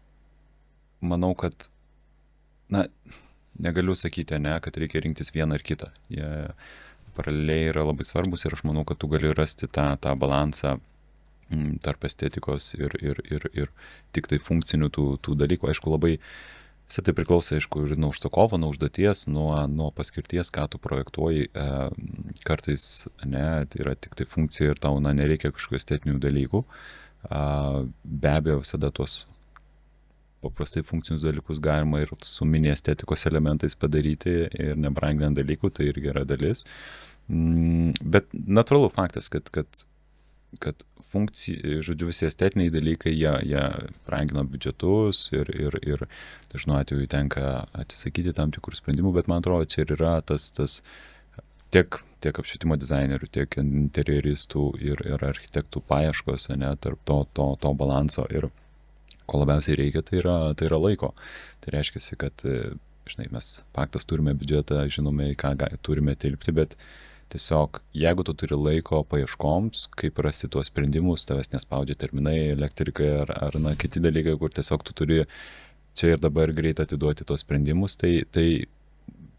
S1: manau, kad negaliu sakyti, kad reikia rinktis vieną ar kitą. Jie paraleliai yra labai svarbus ir aš manau, kad tu gali rasti tą balansą tarp estetikos ir tik tai funkcinių tų dalykų. Aišku, labai visą tai priklauso, aišku, ir nuo užsakovo, nuo užduoties, nuo paskirties, ką tu projektuoji. Kartais, tai yra tik tai funkcija ir tau, nereikia kažkokių estetinių dalykų. Be abejo, visada tuos paprastai funkcinius dalykus galima ir su mini estetikos elementais padaryti ir nebranginant dalykų, tai irgi yra dalis. Bet natūralu faktas, kad funkcija, žodžiu, visi estetiniai dalykai, jie brangina biudžetus ir dažnu atveju tenka atsisakyti tam tikrų sprendimų, bet man atrodo, čia ir yra tas tiek apšvietimo dizainerių, tiek interjeristų ir architektų paieškos, tarp to balanso ir ko labiausiai reikia, tai yra laiko. Tai reiškia, kad, mes faktas turime biudžetą, žinome, į ką turime tilpti, bet tiesiog, jeigu tu turi laiko paieškoms, kaip rasti tuos sprendimus, tavęs nespaudžia terminai, elektrikai ar kiti dalykai, kur tiesiog tu turi čia ir dabar greit atiduoti tuos sprendimus, tai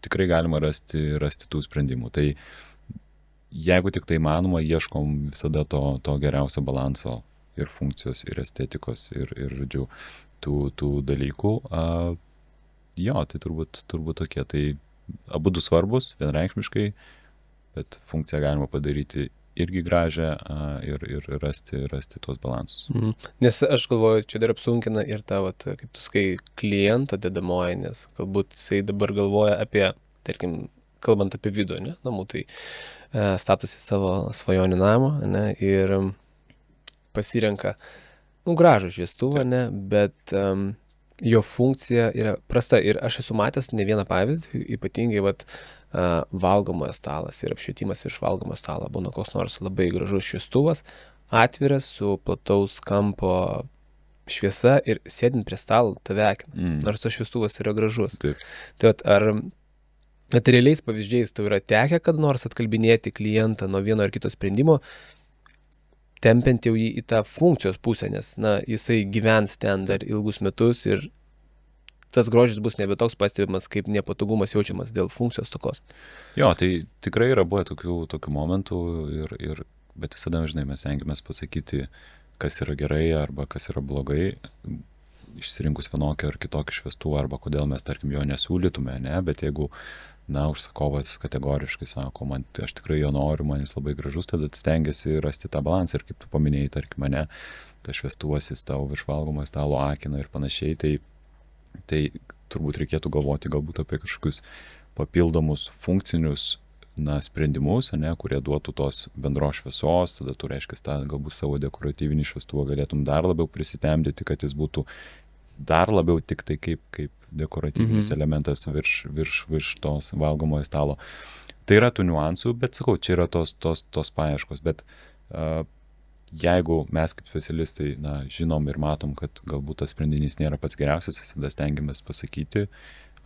S1: tikrai galima rasti tų sprendimų. Tai jeigu tik tai manoma, ieškom visada to geriausio balanso ir funkcijos, ir estetikos, ir žodžiu, tų dalykų. Tai turbūt tokie. Tai abudu svarbus, vienreikšmiškai, bet funkciją galima padaryti irgi gražią ir rasti tuos balansus.
S2: Nes aš galvoju, čia dar apsunkina ir tą, kaip tu sakai, kliento dedamoji, nes galbūt jisai dabar galvoja apie, tarkim, kalbant apie vidų, namų, tai statosi savo svajonių namą, ir pasirenka, gražų šviestuvą, bet jo funkcija yra prasta. Ir aš esu matęs ne vieną pavyzdį, ypatingai valgomojo stalas ir apšvietimas virš valgomojo stalo. Būna koks nors labai gražus šviestuvas, atviras su plataus kampo šviesa ir sėdint prie stalo tave akina, nors tas šviestuvas yra gražus.
S1: Taip.
S2: Tai ar realiais pavyzdžiais tau yra tekę kad nors atkalbinėti klientą nuo vieno ar kito sprendimo, tempiant jau jį į tą funkcijos pusę, nes jisai gyvens ten dar ilgus metus ir tas grožis bus nebe toks pastebimas, kaip nepatogumas jaučiamas dėl funkcijos tokos.
S1: Jo, tai tikrai yra buvę tokių momentų, bet visada, žinai, mes stengiamės pasakyti, kas yra gerai arba kas yra blogai, išsirinkus vienokį ar kitokį šviestuvą, arba kodėl mes, tarkim, jo nesiūlytume, ne, bet jeigu užsakovas kategoriškai sako, aš tikrai jo noriu, man jis labai gražus, tada stengiasi rasti tą balansą ir kaip tu paminėjai, tarkim, mane, tas šviestuvas jis tau virš valgomo stalo akina ir panašiai, tai turbūt reikėtų galvoti galbūt apie kažkokius papildomus funkcinius sprendimus, kurie duotų tos bendros šviesos, tada tu reiškia tą galbūt savo dekoratyvinį šviestuvą galėtum dar labiau prisitemdyti, kad jis būtų dar labiau tik tai kaip dekoratyvinis elementas virš tos valgomojo stalo. Tai yra tų niuansų, bet sakau, čia yra tos paieškos, bet jeigu mes kaip specialistai žinom ir matom, kad galbūt tas sprendinys nėra pats geriausias, visada stengiamės pasakyti,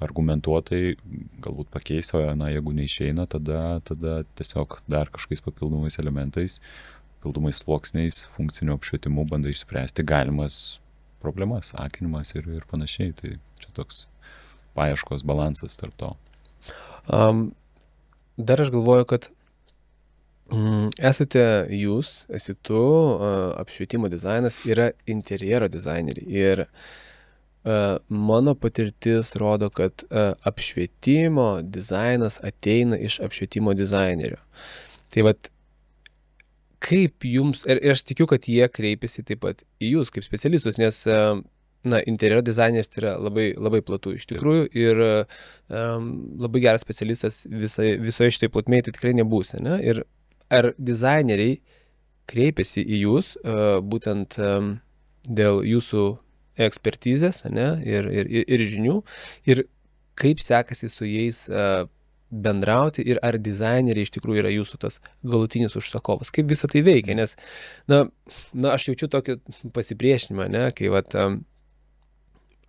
S1: argumentuotai, galbūt pakeisti, o jeigu neišeina, tada tiesiog dar kažkokiais papildomais elementais, papildomais sluoksniais, funkciniu apšvietimu bandai išspręsti galimas problemas, akinimas ir panašiai. Tai čia toks paieškos balansas tarp to.
S2: Dar aš galvoju, kad esi tu, apšvietimo dizainas, yra interjero dizaineriai. Ir mano patirtis rodo, kad apšvietimo dizainas ateina iš apšvietimo dizainerio. Tai kaip jums, ir aš tikiu, kad jie kreipiasi taip pat į jūs kaip specialistus, nes interjero dizaineris yra labai, labai platu iš tikrųjų ir labai geras specialistas visoje šitai plotmėje tai tikrai nebūsi, ne? Ir ar dizaineriai kreipiasi į jūs būtent dėl jūsų ekspertizės, ne? Ir žinių, ir kaip sekasi su jais bendrauti ir ar dizaineriai iš tikrųjų yra jūsų tas galutinis užsakovas, kaip visą tai veikia, nes aš jaučiu tokį pasipriešinimą, ne, kai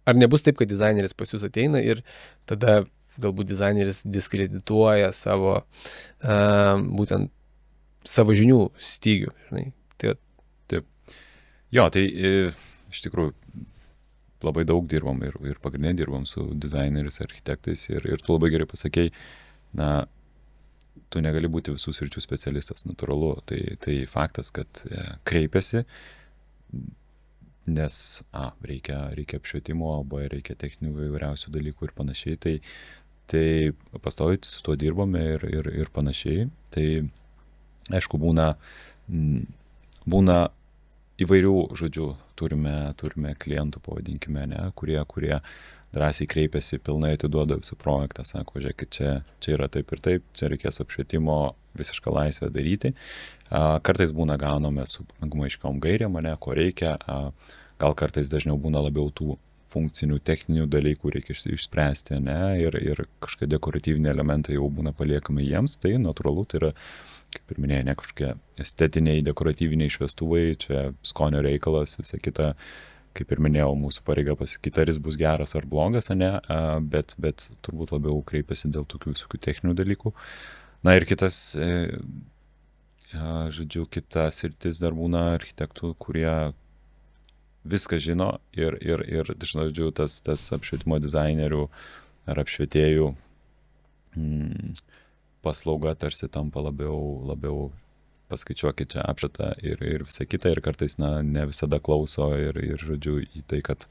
S2: ar nebus taip, kad dizaineris pas jūs ateina ir tada galbūt dizaineris diskredituoja savo būtent savo žinių stygių, žinai.
S1: Taip. Jo, tai iš tikrųjų labai daug dirbom ir pagrindinai dirbom su dizaineriais, architektais ir tu labai gerai pasakei, tu negali būti visų sričių specialistas, natūralu. Tai faktas, kad kreipiasi, nes reikia apšvietimo, reikia techninių įvairiausių dalykų ir panašiai. Tai pastoviai su tuo dirbame ir panašiai. Tai aišku, būna įvairių, žodžiu, turime klientų, pavadinkime, ne, kurie drąsiai kreipiasi, pilnai atiduoda visą projektą, sako, žiūrėkit, čia yra taip ir taip, čia reikės apšvietimo, visišką laisvę daryti. Kartais būna gauname su pakankamai aiškiom gairėm, ko reikia, gal kartais dažniau būna labiau tų funkcinių, techninių dalykų reikia išspręsti, ne, ir kažkokie dekoratyviniai elementai jau būna paliekami jiems, tai natūralu, tai yra, kaip ir minėjai, ne kažkokie estetiniai, dekoratyviniai šviestuvai, čia skonio reikalas, visa kita. Kaip ir minėjau, mūsų pareiga pasakyti, ar jis bus geras ar blogas, ne, bet turbūt labiau kreipiasi dėl tokių visokių techninių dalykų. Na ir kitas, kita sritis dar būna architektų, kurie viską žino ir žodžiu, tas apšvietimo dizainerių ar apšvietėjų paslauga tarsi tampa labiau paskaičiuokit čia apšvietą ir visą kitą, ir kartais ne visada klauso ir žodžiu, į tai, kad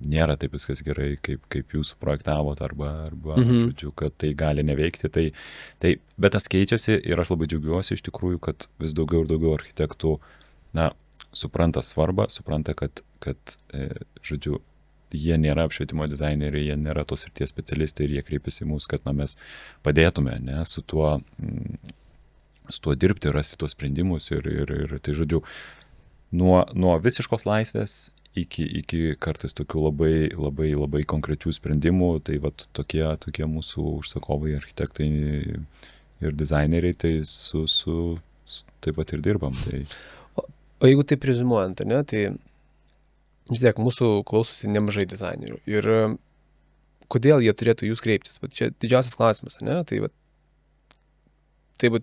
S1: nėra taip viskas gerai, kaip jūs projektavot, arba žodžiu, kad tai gali neveikti. Bet tas keičiasi ir aš labai džiaugiuosi iš tikrųjų, kad vis daugiau ir daugiau architektų supranta svarbą, supranta, kad žodžiu, jie nėra apšvietimo dizaineriai, jie nėra tos srities specialistai ir jie kreipiasi į mus, kad mes padėtume, ne, su tuo dirbti, rasti tuos sprendimus ir tai žodžiu, nuo visiškos laisvės iki kartais tokių labai konkrečių sprendimų, tai vat tokie mūsų užsakovai, architektai ir dizaineriai, tai taip pat ir dirbam. Tai...
S2: O jeigu taip rezimuojant, ne, tai vis tiek mūsų klausosi nemažai dizainerių. Ir kodėl jie turėtų jūs kreiptis? Vat čia didžiausias klausimas, ne? Tai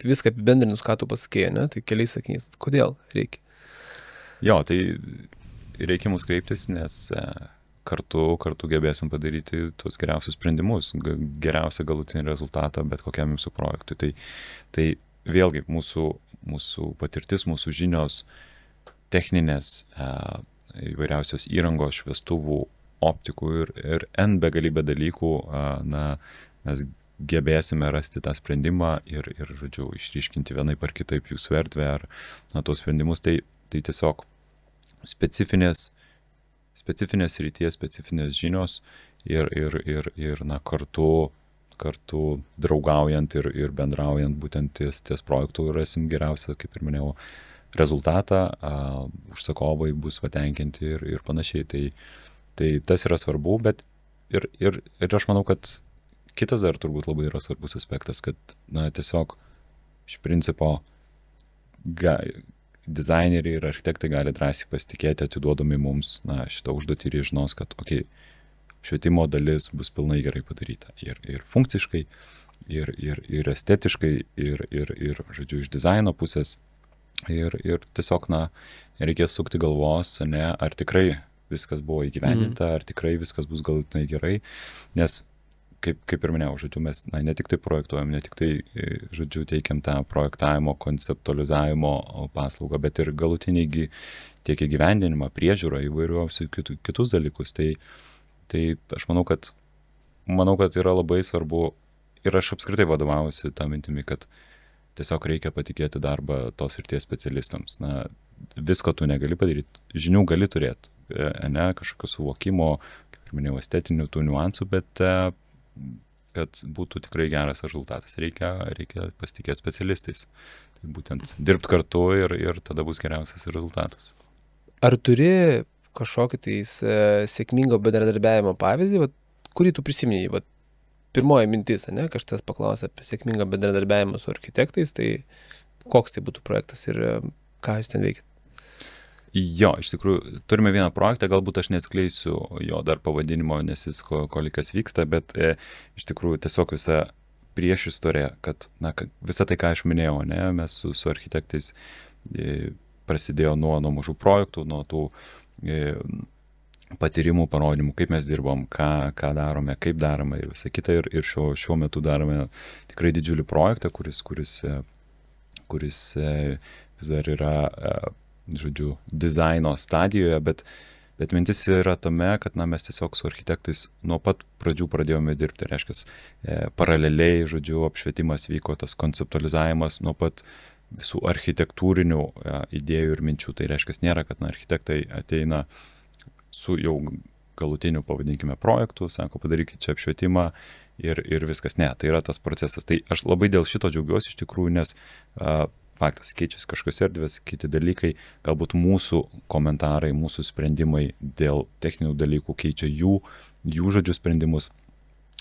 S2: viską apibendrinus, ką tu pasakėjai, ne? Tai keliais sakiniais. Kodėl reikia?
S1: Jo, tai reikia mus kreiptis, nes kartu gebėsim padaryti tuos geriausius sprendimus, geriausią galutinį rezultatą bet kokiam jūsų projektui. Tai vėlgi mūsų patirtis, mūsų žinios, techninės, įvairiausios įrangos, šviestuvų, optikų ir N begalybė dalykų, mes gebėsime rasti tą sprendimą ir žodžiu, išryškinti vienaip ar kitaip jūsų erdvę ar tuos sprendimus. Tai tiesiog specifinės ryties, specifinės žinios ir kartu draugaujant ir bendraujant būtent ties projektų rasim geriausią, kaip ir minėjau, rezultatą, užsakovai bus patenkinti ir panašiai. Tai tas yra svarbu, bet ir aš manau, kad kitas dar turbūt labai yra svarbus aspektas, kad tiesiog iš principo dizaineriai ir architektai gali drąsiai pasitikėti atiduodami mums šitą užduotį ir jie žinos, kad švietimo dalis bus pilnai gerai padaryta ir funkciškai, ir estetiškai, ir žodžiu, iš dizaino pusės. Ir tiesiog, nereikės sukti galvos, ar tikrai viskas buvo įgyvendinta, ar tikrai viskas bus galutinai gerai, nes, kaip ir minėjau, žodžiu, mes ne tik tai projektuojam, ne tik tai, žodžiu, teikiam tą projektavimo, konceptualizavimo paslaugą, bet ir galutiniai tiek įgyvendinimą, priežiūrą, įvairiausių kitus dalykus. Tai aš manau, kad yra labai svarbu ir aš apskritai vadovaujuosi tą mintimį, kad tiesiog reikia patikėti darbą tos srities specialistams. Visko tu negali padaryti, žinių gali turėti, kažkokio suvokimo, kaip ir minėjau, estetinių tų niuansų, bet kad būtų tikrai geras rezultatas, reikia pasitikėti specialistais. Tai būtent dirbti kartu ir tada bus geriausias rezultatas.
S2: Ar turi kažkokį tais sėkmingo bendradarbiavimo pavyzdį, kurį tu prisiminiai? Pirmoji mintis, kažkas paklausė apie sėkmingą bendradarbiavimą su architektais, tai koks tai būtų projektas ir ką jūs ten veikit?
S1: Jo, iš tikrųjų, turime vieną projektą, galbūt aš neatskleisiu jo dar pavadinimo, nes jis kolikas vyksta, bet iš tikrųjų tiesiog visa priešistorė, kad visa tai, ką aš minėjau, mes su architektais prasidėjo nuo mažų projektų, nuo tų patyrimų, parodymų, kaip mes dirbom, ką darome, kaip darome ir visą kitą. Ir šiuo metu darome tikrai didžiulį projektą, kuris vis dar yra, žodžiu, dizaino stadijoje, bet mintis yra tame, kad mes tiesiog su architektais nuo pat pradžių pradėjome dirbti. Reiškia, paraleliai, žodžiu, apšvietimas vyko, tas konceptualizavimas nuo pat visų architektūrinių idėjų ir minčių. Tai reiškia, nėra, kad architektai ateina su jau galutiniu, pavadinkime, projektu, sako, padarykit čia apšvietimą ir viskas. Ne, tai yra tas procesas. Tai aš labai dėl šito džiaugiuosi iš tikrųjų, nes faktas, keičiasi kažkokios erdvės, kiti dalykai, galbūt mūsų komentarai, mūsų sprendimai dėl techninių dalykų keičia jų žodžių sprendimus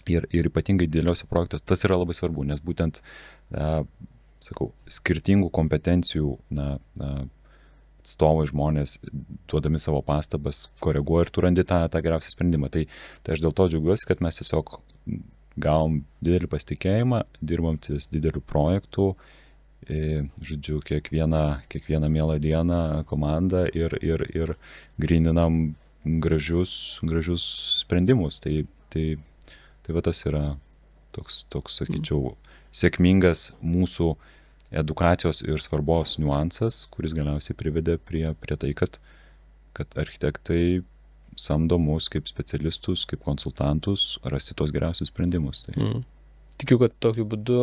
S1: ir ypatingai dideliuose projektuose tas yra labai svarbu, nes būtent, sakau, skirtingų kompetencijų, atstovai žmonės, duodami savo pastabas, koreguoja ir tu randi tą geriausią sprendimą. Tai aš dėl to džiaugiuosi, kad mes tiesiog gavom didelį pasitikėjimą, dirbam ties didelių projektų, žodžiu, kiekvieną mielą dieną komandą ir gryninam gražius sprendimus. Tai va tas yra toks, sakyčiau, sėkmingas mūsų edukacijos ir svarbos niuansas, kuris galiausiai privedė prie tai, kad architektai samdo mus kaip specialistus, kaip konsultantus rasti tos geriausius sprendimus. Tai.
S2: Tikiu, kad tokiu būdu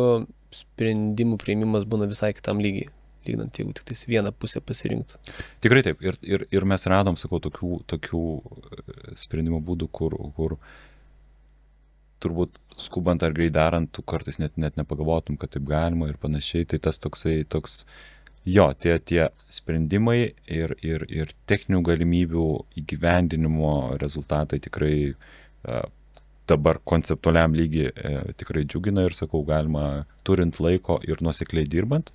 S2: sprendimų priėmimas būna visai kitam lygiai, lyginant, jeigu tik tais vieną pusę pasirinktų.
S1: Tikrai taip. Ir mes radom, sakau, tokių sprendimo būdų, kur turbūt skubant ar greit darant, tu kartais net nepagalvotum, kad taip galima ir panašiai. Tai tas toks jo, tie sprendimai ir techninių galimybių įgyvendinimo rezultatai tikrai dabar konceptualiam lygiai tikrai džiugina ir sakau, galima turint laiko ir nuosekliai dirbant,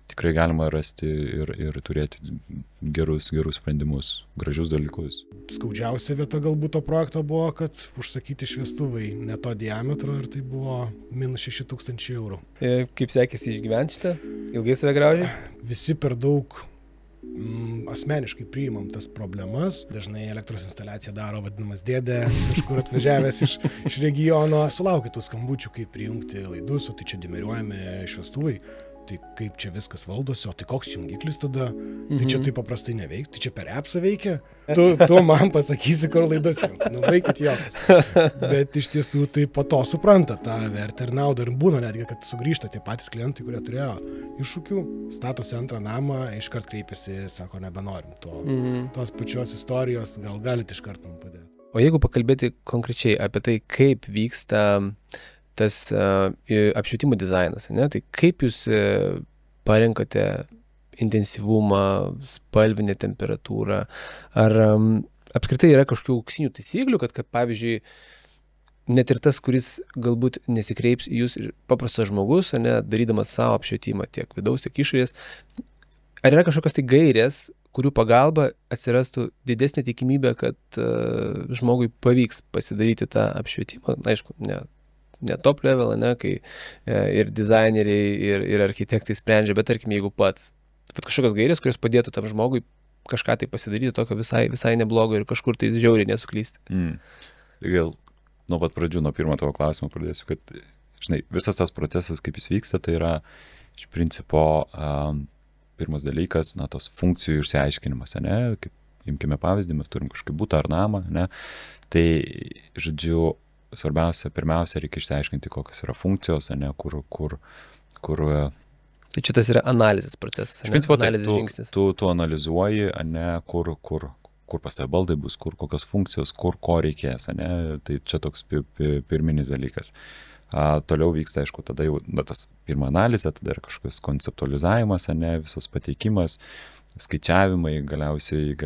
S1: tikrai galima rasti ir turėti gerus sprendimus, gražius dalykus.
S3: Skaudžiausia vieta galbūt to projekto buvo, kad užsakyti šviestuvai ne to diametro ir tai buvo minus 6,000 eurų.
S2: Kaip sekėsi išgyventi šitą? Ilgai save graužiai?
S3: Visi per daug asmeniškai priimam tas problemas. Dažnai elektros instaliaciją daro vadinamas dėdė, kažkur atvažiavęs iš regiono. Sulaukia tų skambučių, kaip prijungti laidus, o tai čia dimeriuojami šviestuvai. Tai kaip čia viskas valdosi, o tai koks jungiklis tada, tai čia taip paprastai neveiks, tai čia per appsą veikia, tu man pasakysi, kur laidos jungt, baikit jokas. Bet iš tiesų tai po to supranta tą vertę ir naudą ir būna netgi, kad sugrįžta tie patys klientai, kurie turėjo iššūkių, statosi antrą namą, iškart kreipiasi, sako, nebenorim tos pačios istorijos, gal galite iškart man padėti.
S2: O jeigu pakalbėti konkrečiai apie tai, kaip vyksta tas apšvietimo dizainas, ne? Tai kaip jūs parenkate intensyvumą, spalvinę temperatūrą, ar apskritai yra kažkokių auksinių taisyklių, kad pavyzdžiui, net ir tas, kuris galbūt nesikreips į jūs ir paprastas žmogus, ne, darydamas savo apšvietimą tiek vidaus, tiek išorės, ar yra kažkokios tai gairės, kurių pagalba atsirastų didesnė tikimybė, kad žmogui pavyks pasidaryti tą apšvietimą, aišku, ne top level, ne, kai ir dizaineriai, ir architektai sprendžia, bet tarkim, jeigu pats. Kažkokios gairės, kurios padėtų tam žmogui kažką tai pasidaryti tokio visai neblogo ir kažkur tai žiauriai nesuklysti.
S1: Gal nuo pat pradžių, nuo pirmo tavo klausimo pradėsiu, kad, žinai, visas tas procesas, kaip jis vyksta, tai yra iš principo pirmas dalykas, tos funkcijų išsiaiškinimas, ne, kaip imkime pavyzdį, mes turim kažkokį butą ar namą, ne, tai, žodžiu, svarbiausia, pirmiausia, reikia išsiaiškinti, kokios yra funkcijos, ne, kur.
S2: Tai čia tas yra analizės procesas,
S1: iš principo,
S2: analizės žingsnis.
S1: Tu analizuoji, ne, kur pas tave baldai bus, kokios funkcijos, ko reikės, ne, tai čia toks pirminis dalykas. Toliau vyksta, aišku, tada jau tas pirma analizė, tada yra kažkokios konceptualizavimas, ne, visas pateikimas, skaičiavimai, galiausiai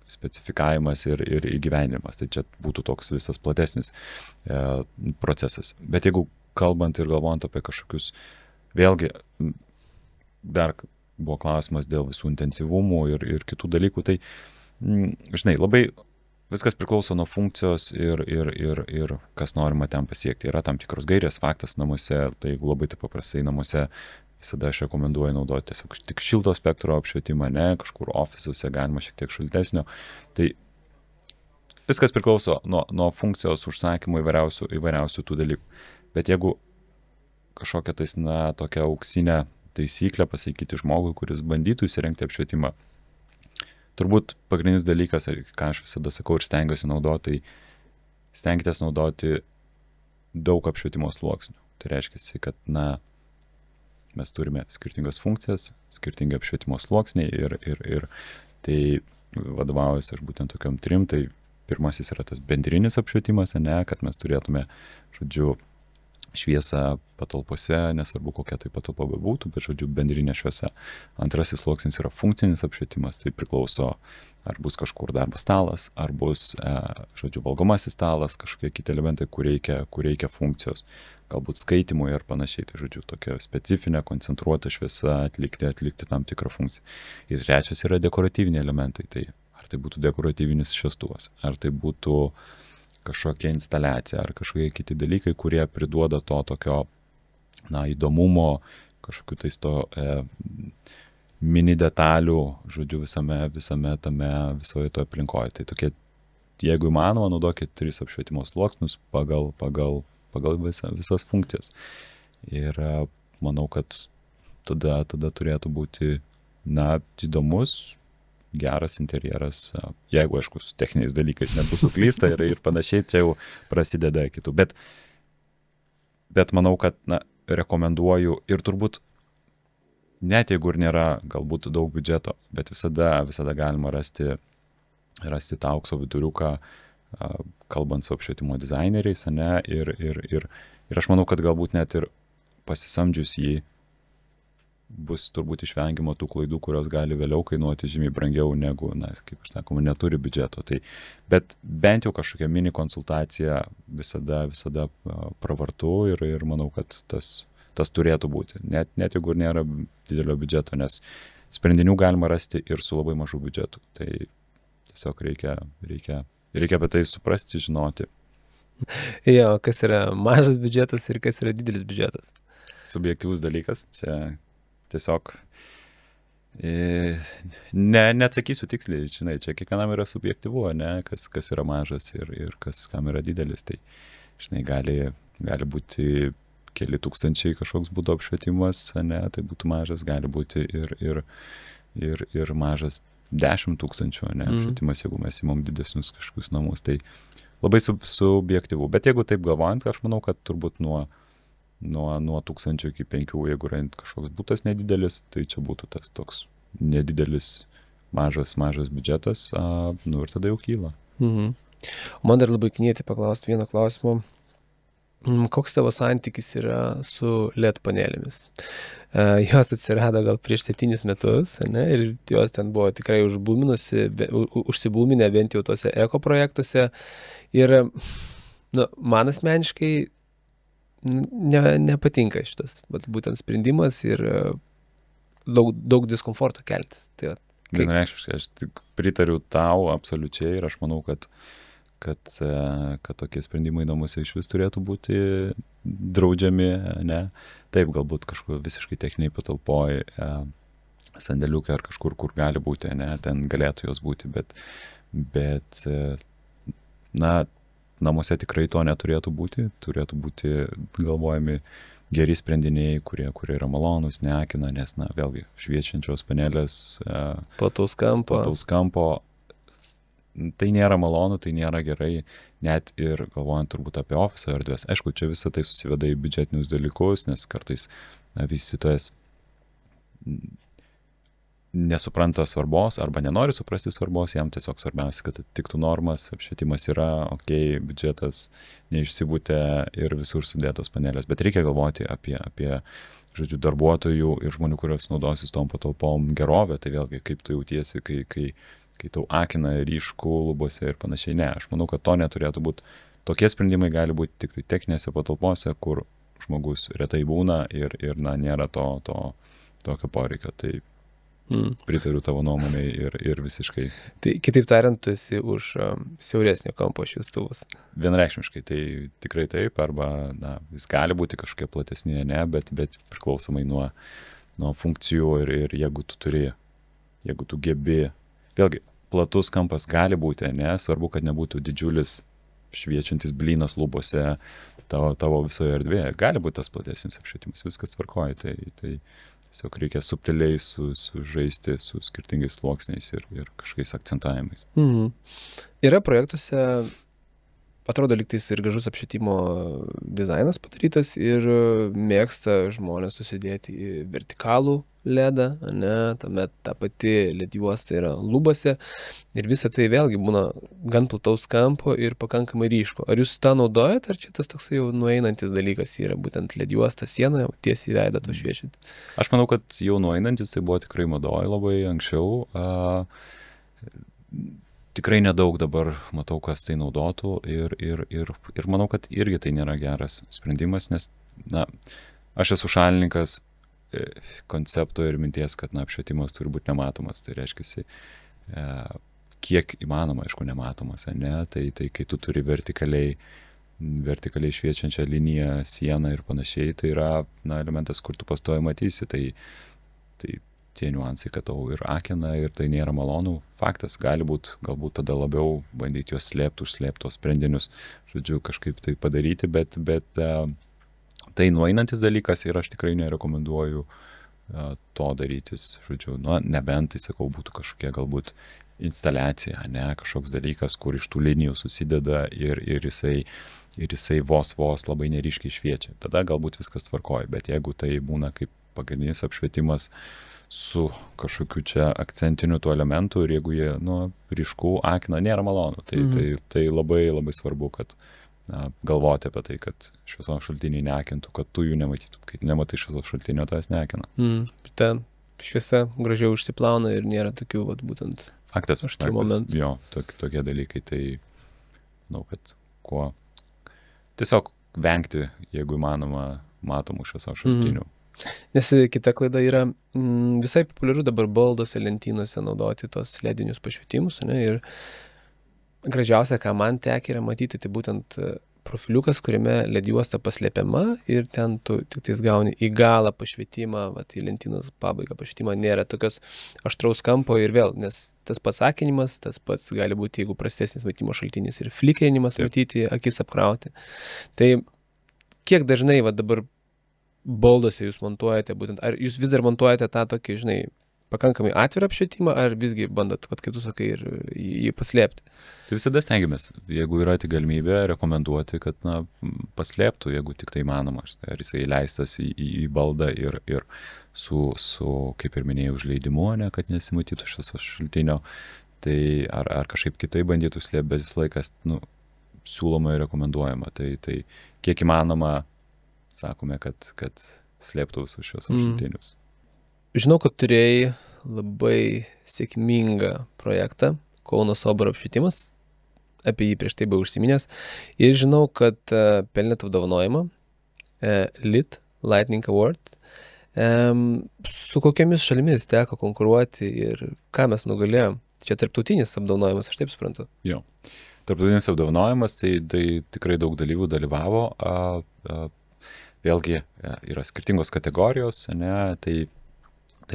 S1: specifikavimas ir įgyvendinimas. Tai čia būtų toks visas platesnis procesas. Bet jeigu kalbant ir galvojant apie kažkokius, vėlgi, dar buvo klausimas dėl visų intensyvumų ir kitų dalykų, tai, žinai, labai viskas priklauso nuo funkcijos ir kas norima ten pasiekti. Yra tam tikros gairės, faktas namuose, tai jeigu labai taip paprastai namuose, visada aš rekomenduoju naudoti tiesiog tik šilto spektro apšvietimą, ne, kažkur ofisuose galima šiek tiek šiltesnio. Tai viskas priklauso nuo funkcijos užsakymų įvairiausių tų dalykų. Bet jeigu kažkokia tais, tokia auksinė taisyklė pasakyti žmogui, kuris bandytų įsirengti apšvietimą, turbūt pagrindinis dalykas, ką aš visada sakau ir stengiuosi naudoti, tai stenkitės naudoti daug apšvietimo sluoksnių. Tai reiškia, kad, mes turime skirtingas funkcijas, skirtingi apšvietimo sluoksniai ir tai vadovaujasi aš būtent tokiam trim. Tai pirmasis yra tas bendrinis apšvietimas, ne, kad mes turėtume, žodžiu, šviesą patalpose, nesvarbu kokia tai patalpa bebūtų, bet, žodžiu, bendrinė šviesa. Antrasis sluoksnis yra funkcinis apšvietimas, tai priklauso, ar bus kažkur darbo stalas, ar bus, žodžiu, valgomasis stalas, kažkokie kiti elementai, kur reikia funkcijos, galbūt skaitimui ir panašiai, tai, žodžiu, tokia specifinė, koncentruota šviesa atlikti tam tikrą funkciją. Ir trečias yra dekoratyviniai elementai, tai ar tai būtų dekoratyvinis šviestuvas, ar tai būtų kažkokia instaliacija, ar kažkokie kiti dalykai, kurie priduoda to tokio, įdomumo, kažkokiu tais to mini detalių, žodžiu, visame tame, visoje to aplinkoje. Tai tokie, jeigu įmanoma, naudokit 3 apšvietimo sluoksnius pagal visas funkcijas. Ir manau, kad tada turėtų būti, įdomus, geras interjeras, jeigu, aišku, su techniniais dalykais nebus suklysta ir panašiai, čia jau prasideda kitų. Bet manau, kad, rekomenduoju ir turbūt, net jeigu ir nėra galbūt daug biudžeto, bet visada galima rasti tą aukso viduriuką, kalbant su apšvietimo dizaineriais, ne, ir aš manau, kad galbūt net ir pasisamdžius jį bus turbūt išvengimo tų klaidų, kurios gali vėliau kainuoti žymiai brangiau negu, na, kaip aš sakoma, neturi biudžeto. Tai, bet bent jau kažkokia mini konsultacija visada pravartu ir manau, kad tas turėtų būti. Net jeigu ir nėra didelio biudžeto, nes sprendinių galima rasti ir su labai mažu biudžetu. Tai tiesiog reikia apie tai suprasti, žinoti.
S2: Jo, kas yra mažas biudžetas ir kas yra didelis biudžetas.
S1: Subjektyvus dalykas, čia tiesiog neatsakysiu tiksliai, žinai, čia kiekvienam yra subjektyvu, ne, kas yra mažas ir kam yra didelis, tai, žinai, gali būti keli tūkstančiai kažkoks būtų apšvietimas, ne, tai būtų mažas, gali būti ir mažas 10 000, ne, apšvietimas, jeigu mes įmam didesnius kažkokius namus, tai labai subjektyvu, bet jeigu taip galvojant, aš manau, kad turbūt nuo 1000 iki 5, jeigu yra kažkoks būtas nedidelis, tai čia būtų tas toks nedidelis, mažas biudžetas, ir tada jau kyla.
S2: Man dar labai knieti paklausti vieną klausimą. Koks tavo santykis yra su LED panelėmis? Jos atsirado gal prieš 7 metus, ne? Ir jos ten buvo tikrai užsibūminę bent jau tose eko projektuose. Ir man asmeniškai nepatinka šitas būtent sprendimas ir daug diskomforto keltis. Tai,
S1: vienareikšmiškai, aš tik pritariu tau absoliučiai ir aš manau, kad tokie sprendimai namuose iš vis turėtų būti draudžiami, ne? Taip, galbūt kažkur visiškai techniniai patalpoj, sandėliukai ar kažkur, kur gali būti, ne? Ten galėtų jos būti, bet namuose tikrai to neturėtų būti, turėtų būti galvojami geri sprendiniai, kurie yra malonus, neakina, nes, vėlgi, šviečiančios panelės,
S2: plataus kampo,
S1: tai nėra malonu, tai nėra gerai, net ir galvojant turbūt apie ofiso erdvės. Aišku, čia visą tai susiveda į biudžetinius dalykus, nes kartais vystytojas nesupranta svarbos arba nenori suprasti svarbos, jam tiesiog svarbiausia, kad atitiktų normas, apšvietimas yra, biudžetas neišsibūtė ir visur sudėtos panelės. Bet reikia galvoti apie žodžiu, darbuotojų ir žmonių, kurios naudosis tom patalpom gerovę, tai vėlgi, kaip tu jautiesi, kai tau akina ryškų lubose ir panašiai. Ne, aš manau, kad to neturėtų būti. Tokie sprendimai gali būti tik tai techninėse patalpose, kur žmogus retai būna ir nėra tokio poreikio. Tai pritariu tavo nuomonei ir visiškai.
S2: Tai kitaip tariant, tu esi už siauresnio kampo šviestuvus.
S1: Vienareikšmiškai, tai tikrai taip, arba jis gali būti kažkokie platesni, ne, bet priklausomai nuo funkcijų ir jeigu tu gebi. Vėlgi, platus kampas gali būti, ne, svarbu, kad nebūtų didžiulis šviečiantis blynas lubose tavo visoje erdvėje. Gali būti tas platesnis apšvietimas, viskas tvarkoja, tai tiesiog reikia subtiliai sužaisti su skirtingais sluoksniais ir kažkokiais akcentavimais.
S2: Yra projektuose, atrodo, lygtais ir gražus apšvietimo dizainas padarytas ir mėgsta žmonės susidėti į vertikalų ledą, ne, tuomet ta pati LED juosta yra lubose ir visa tai vėlgi būna gan plataus kampo ir pakankamai ryško. Ar jūs tą naudojat, ar čia tas toks jau nueinantis dalykas yra būtent LED juosta sienoje, tiesiai į veidą to šviečiant?
S1: Aš manau, kad jau nueinantis tai buvo tikrai madoj labai anksčiau. Tikrai nedaug dabar matau, kas tai naudotų ir manau, kad irgi tai nėra geras sprendimas, nes, aš esu šalininkas koncepto ir minties, kad apšvietimas turi būti nematomas. Tai reiškia, kiek įmanoma, aišku, nematomas, ne? Tai kai tu turi vertikaliai šviečiančią liniją, sieną ir panašiai, tai yra elementas, kur tu pastovi matysi, tai tie niuansai, kad tau ir akina ir tai nėra malonu. Faktas, galbūt tada labiau bandyti juos užslėpti tos sprendinius, žodžiu, kažkaip tai padaryti, bet tai nueinantis dalykas ir aš tikrai nerekomenduoju to darytis, žodžiu, nebent, tai sakau, būtų kažkokia galbūt instaliacija, ne, kažkoks dalykas, kur iš tų linijų susideda ir jisai vos labai neryškiai šviečia. Tada galbūt viskas tvarkoja, bet jeigu tai būna kaip pagrindinis apšvietimas su kažkokiu čia akcentiniu tų elementų ir jeigu jie, ryškų akina, nėra malonu, tai labai labai svarbu, kad galvoti apie tai, kad šviesos šaltiniai neakintų, kad tu jų nematytum. Kai nematai šviesos šaltinio, tas neakina.
S2: Ta šviesa gražiau užsiplauna ir nėra tokių, būtent
S1: Faktas,
S2: aštrių momentų.
S1: Jo, tokie dalykai, tai manau, kad kuo tiesiog vengti, jeigu įmanoma, matomų šviesos šaltinių.
S2: Nes kita klaida yra visai populiaru dabar baldose, lentynose naudoti tos ledinius pašvietimus, ne? Ir gražiausia, ką man tekia yra matyti, tai būtent profiliukas, kuriame LED juosta paslėpiama ir ten tu tik tais gauni į galą pašvietimą, į lentynos pabaigą pašvietimą, nėra tokios aštraus kampo ir vėl, nes tas pats akinimas, tas pats gali būti, jeigu prastesnis matimo šaltinis ir flikrinimas matyti, akis apkrauti. Tai kiek dažnai dabar baldose jūs montuojate, būtent, ar jūs vis dar montuojate tą tokį, pakankamai atvirą apšvietimą, ar visgi bandot, kaip tu sakai, ir jį paslėpti?
S1: Tai visada stengiamės, jeigu yra tik galimybė, rekomenduoti, kad paslėptų, jeigu tik tai įmanoma. Ar jisai leistas į baldą ir su, kaip ir minėjau, užleidimu, ne, kad nesimatytų šviesos šaltinio, tai ar kažkaip kitai bandytų slėpti, bet visą laiką siūloma ir rekomenduojama. Tai kiek įmanoma, sakome, kad slėptų visus šviesos šaltinius.
S2: Žinau, kad turėjai labai sėkmingą projektą Kauno Soboro apšvietimas, apie jį prieš tai buvau užsiminęs, ir žinau, kad pelnėt apdovanojimą LIT Lightning Award. Su kokiamis šalimis teko konkuruoti ir ką mes nugalėjom? Čia tarptautinis apdovanojimas, aš taip suprantu.
S1: Jo, tarptautinis apdovanojimas, tai tikrai daug dalyvių dalyvavo. Vėlgi yra skirtingos kategorijos, ne, tai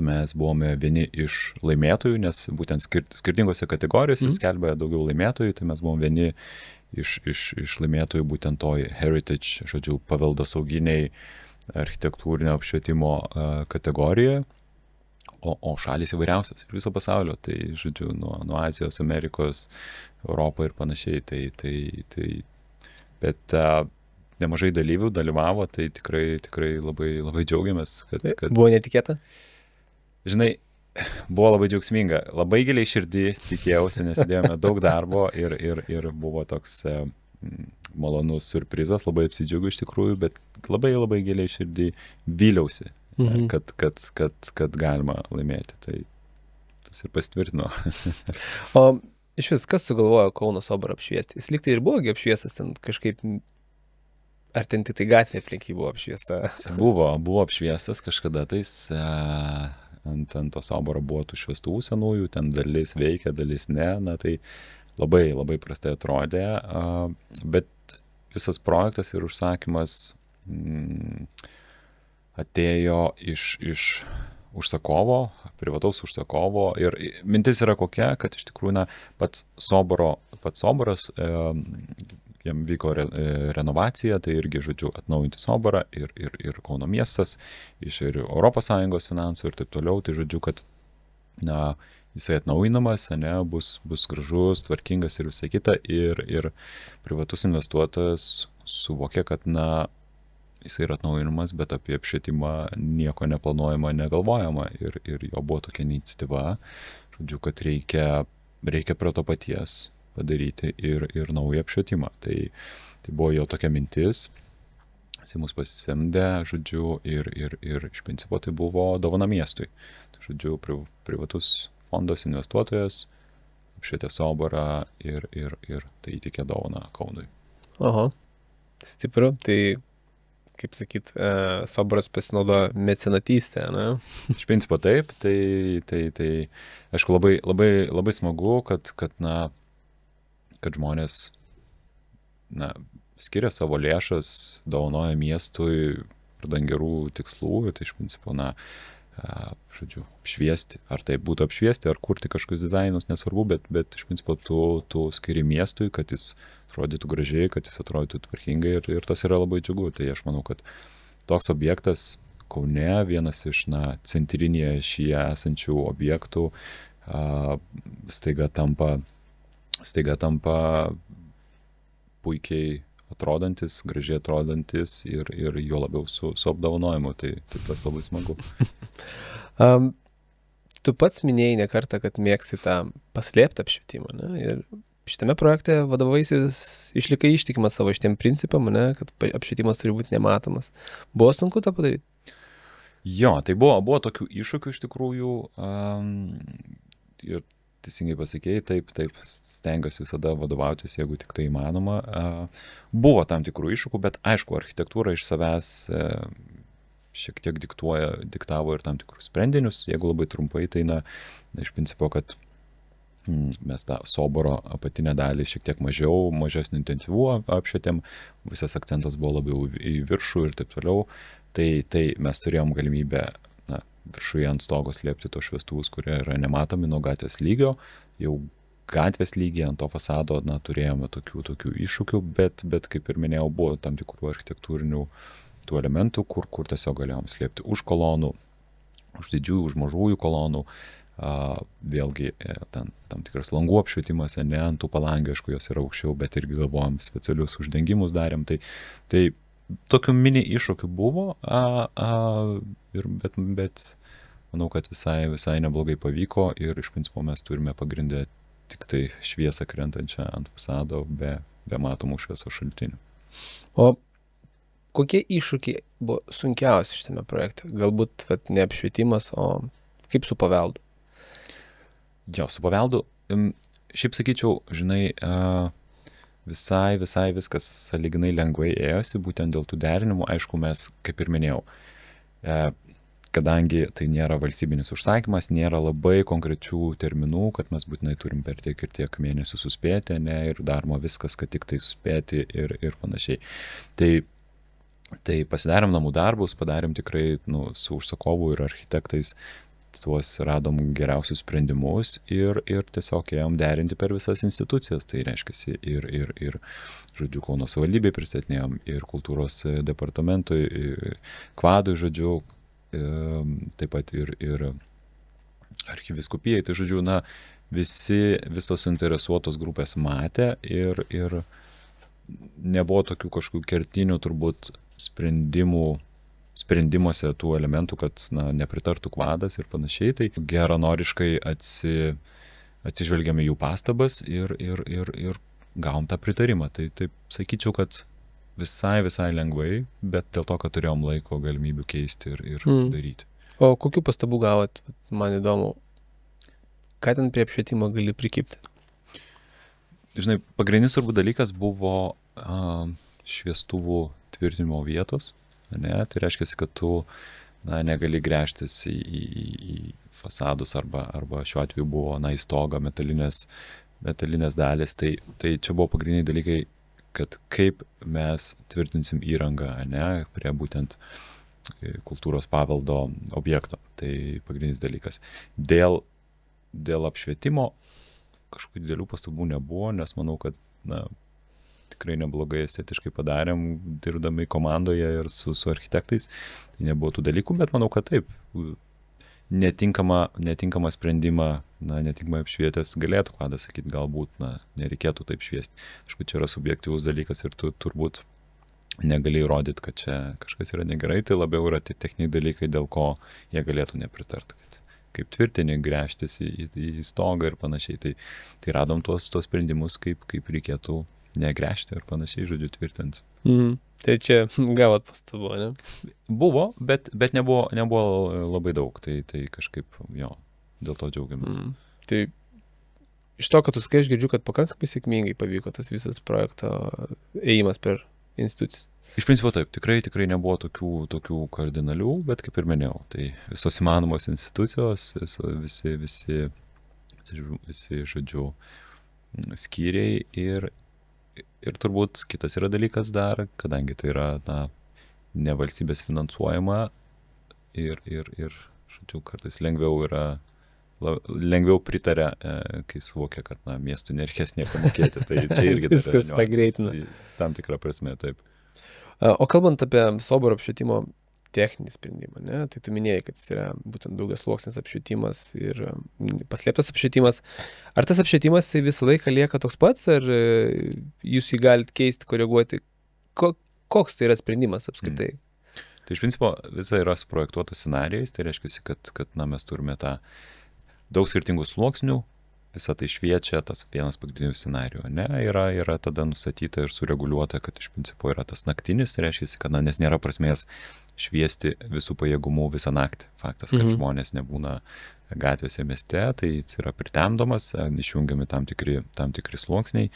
S1: mes buvome vieni iš laimėtojų, nes būtent skirtingose kategorijose skelbia daugiau laimėtojų, tai mes buvome vieni iš laimėtojų būtent toj heritage, paveldosauginiai architektūrinio apšvietimo kategorijoje, o šalys įvairiausias iš viso pasaulio, tai nuo Azijos, Amerikos, Europo ir panašiai, bet nemažai dalyvių dalyvavo, tai tikrai labai, labai džiaugiamės, kad...
S2: Buvo netikėta?
S1: Žinai, buvo labai džiaugsminga, labai giliai širdį tikėjausi, nes įdėjome daug darbo ir buvo toks malonus surprizas, labai apsidžiaugiu iš tikrųjų, bet labai, labai giliai širdį vyliausi, kad galima laimėti, tai tas ir pasitvirtino.
S2: O iš vis, kas sugalvojo Kauno Soborą apšviesti? Jis lyg tai ir buvo apšviestas ten kažkaip, ar ten tik tai gatvė aplink jį buvo apšviesta?
S1: Buvo apšviestas kažkada tais... Ant to Soboro buvo tų šviestuvų senųjų, ten dalis veikia, dalis ne, tai labai, labai prastai atrodė, bet visas projektas ir užsakymas atėjo iš užsakovo, privataus užsakovo ir mintis yra kokia, kad iš tikrųjų pats Soboras, jam vyko renovacija, tai irgi, atnaujinti Soborą ir Kauno miestas, iš ir ES finansų ir taip toliau, tai kad jisai atnaujinamas, bus gražus, tvarkingas ir visai kita, ir privatus investuotojas suvokė, kad jisai yra atnaujinamas, bet apie apšvietimą nieko neplanuojama, negalvojama, ir jo buvo tokia iniciatyva, kad reikia prie to paties padaryti ir naują apšvietimą. Tai buvo jo tokia mintis, jis mus pasisamdė, ir iš principo tai buvo dovana miestui. Privatus fondas investuotojas apšvietė Soborą ir tai įtikė dovaną Kaunui.
S2: Oho, stipru. Tai, kaip sakyt, Soboras pasinaudojo mecenatystę, ne?
S1: Iš principo taip, tai aišku, labai, labai, labai smagu, kad žmonės skiria savo lėšas, dovanoja miestui vardan gerų tikslų, tai iš principo, apšviesti, ar tai būtų apšviesti, ar kurti kažkokius dizainus, nesvarbu, bet iš principo tu skiri miestui, kad jis atrodytų gražiai, kad jis atrodytų tvarkingai ir tas yra labai džiugu. Tai aš manau, kad toks objektas Kaune, vienas iš centrinėje šie esančių objektų, staiga tampa puikiai atrodantis, gražiai atrodantis ir jo labiau su apdovanojimu, tai tas labai smagu.
S2: Tu pats minėjai ne kartą, kad mėgsti tą paslėptą apšvietimą, ne? Ir šitame projekte vadovaisis išlikai ištikimas savo šitiem principam, ne, kad apšvietimas turi būti nematomas. Buvo sunku tą padaryti?
S1: Jo, tai buvo tokių iššūkių iš tikrųjų ir teisingai pasakėjai, taip, stengiuosi visada vadovautis, jeigu tik tai įmanoma. Buvo tam tikrų iššūkių, bet aišku, architektūra iš savęs šiek tiek diktavo ir tam tikrus sprendinius, jeigu labai trumpai, tai iš principo, kad mes tą soboro apatinę dalį šiek tiek mažesnį intensyvų apšvietėm, visas akcentas buvo labiau į viršų ir taip toliau, tai mes turėjom galimybę viršuje ant stogo slėpti tos šviestuvus, kurie yra nematomi nuo gatvės lygio, jau gatvės lygiai ant to fasado turėjome tokių iššūkių, bet kaip ir minėjau, buvo tam tikrų architektūrinių tų elementų, kur tiesiog galėjom slėpti už kolonų, už didžiųjų, už mažųjų kolonų, vėlgi ten tam tikras langų apšvietimas, ne ant tų palangių, aišku, jos yra aukščiau, bet irgi galvojom specialius uždengimus darėm, tai tokių mini iššūkių buvo, bet manau, kad visai neblogai pavyko ir iš principo mes turime pagrindę tik tai šviesą krentančią ant fasado be matomų šviesos šaltinių.
S2: O kokie iššūkiai buvo sunkiausi šitame projekte? Galbūt ne apšvietimas, o kaip su paveldu?
S1: Jo, su paveldu, šiaip sakyčiau, žinai, visai viskas sąlyginai lengvai ėjosi, būtent dėl tų derinimų, aišku, mes, kaip ir minėjau, kadangi tai nėra valstybinis užsakymas, nėra labai konkrečių terminų, kad mes būtinai turim per tiek ir tiek mėnesių suspėti, ir daroma viskas, kad tik tai suspėti ir panašiai. Tai pasidarėm namų darbus, padarėm tikrai su užsakovu ir architektais, tuos radom geriausius sprendimus ir tiesiog ėjom derinti per visas institucijas. Tai reiškia ir žodžiu, Kauno savivaldybei pristatinėjom, ir kultūros departamentui, kvadui, žodžiu, taip pat ir arkivyskupijai. Tai žodžiu, visos suinteresuotos grupės matė ir nebuvo tokių kažkokių kertinių turbūt sprendimuose tų elementų, kad nepritartų kvadas ir panašiai, tai geranoriškai atsižvelgiame jų pastabas ir gavom tą pritarimą. Tai taip sakyčiau, kad visai lengvai, bet dėl to, kad turėjom laiko galimybių keisti ir daryti.
S2: O kokių pastabų gavot, man įdomu, ką ten prie apšvietimo gali prikibti?
S1: Žinai, pagrindinis turbūt dalykas buvo šviestuvų tvirtinimo vietos. Tai reiškia, kad tu negali gręžtis į fasadus arba šiuo atveju buvo į stogą metalinės dalys. Tai čia buvo pagrindiniai dalykai, kad kaip mes tvirtinsim įrangą prie būtent kultūros paveldo objekto. Tai pagrindinis dalykas. Dėl apšvietimo kažkokių didelių pastabų nebuvo, nes manau, kad tikrai neblogai estetiškai padarėm, dirbdami komandoje ir su architektais. Tai nebuvo tų dalykų, bet manau, kad taip, netinkamą sprendimą, netinkamai apšvietęs galėtų kvadas sakyti, galbūt nereikėtų taip šviesti. Aišku, čia yra subjektyvus dalykas ir tu turbūt negali įrodyti, kad čia kažkas yra negerai, tai labiau yra techniniai dalykai, dėl ko jie galėtų nepritarti. Kaip tvirtini, gręžtis į stogą ir panašiai. Tai radom tuos sprendimus, kaip reikėtų negręžti ir panašiai, žodžiu, tvirtinti.
S2: Tai čia gavot pastabų, ne?
S1: Buvo, bet nebuvo labai daug, tai kažkaip, jo, dėl to džiaugiamės.
S2: Tai iš to, kad tu sakai, aš girdžiu, kad pakankamai sėkmingai pavyko tas visas projekto ėjimas per institucijas.
S1: Iš principo taip, tikrai nebuvo tokių kardinalių, bet kaip ir minėjau, tai visos įmanomos institucijos, visi žodžiu, skyriai ir turbūt kitas yra dalykas dar, kadangi tai yra ne valstybės finansuojama ir žodžiu, kartais lengviau pritaria, kai suvokia, kad miestų nereikės nieko mokėti. Tai čia irgi
S2: viskas pagreitina.
S1: Tam tikrą prasme, taip.
S2: O kalbant apie soboro apšvietimo techninį sprendimą, ne? Tai tu minėjai, kad jis yra būtent daugiasluoksnis apšvietimas ir paslėptas apšvietimas. Ar tas apšvietimas visą laiką lieka toks pats, ar jūs jį galite keisti, koreguoti? Koks tai yra sprendimas apskritai?
S1: Tai iš principo visa yra suprojektuota scenarijais, tai reiškia, kad mes turime tą daug skirtingų sluoksnių, visa tai šviečia, tas vienas pagrindinių scenarijų, ne, yra tada nustatyta ir sureguliuota, kad iš principo yra tas naktinis, tai reiškia, kad nes nėra prasmės šviesti visų pajėgumų visą naktį. Faktas, kad žmonės nebūna gatvėse mieste, tai jis yra pritemdomas, išjungiami tam tikri sluoksniai.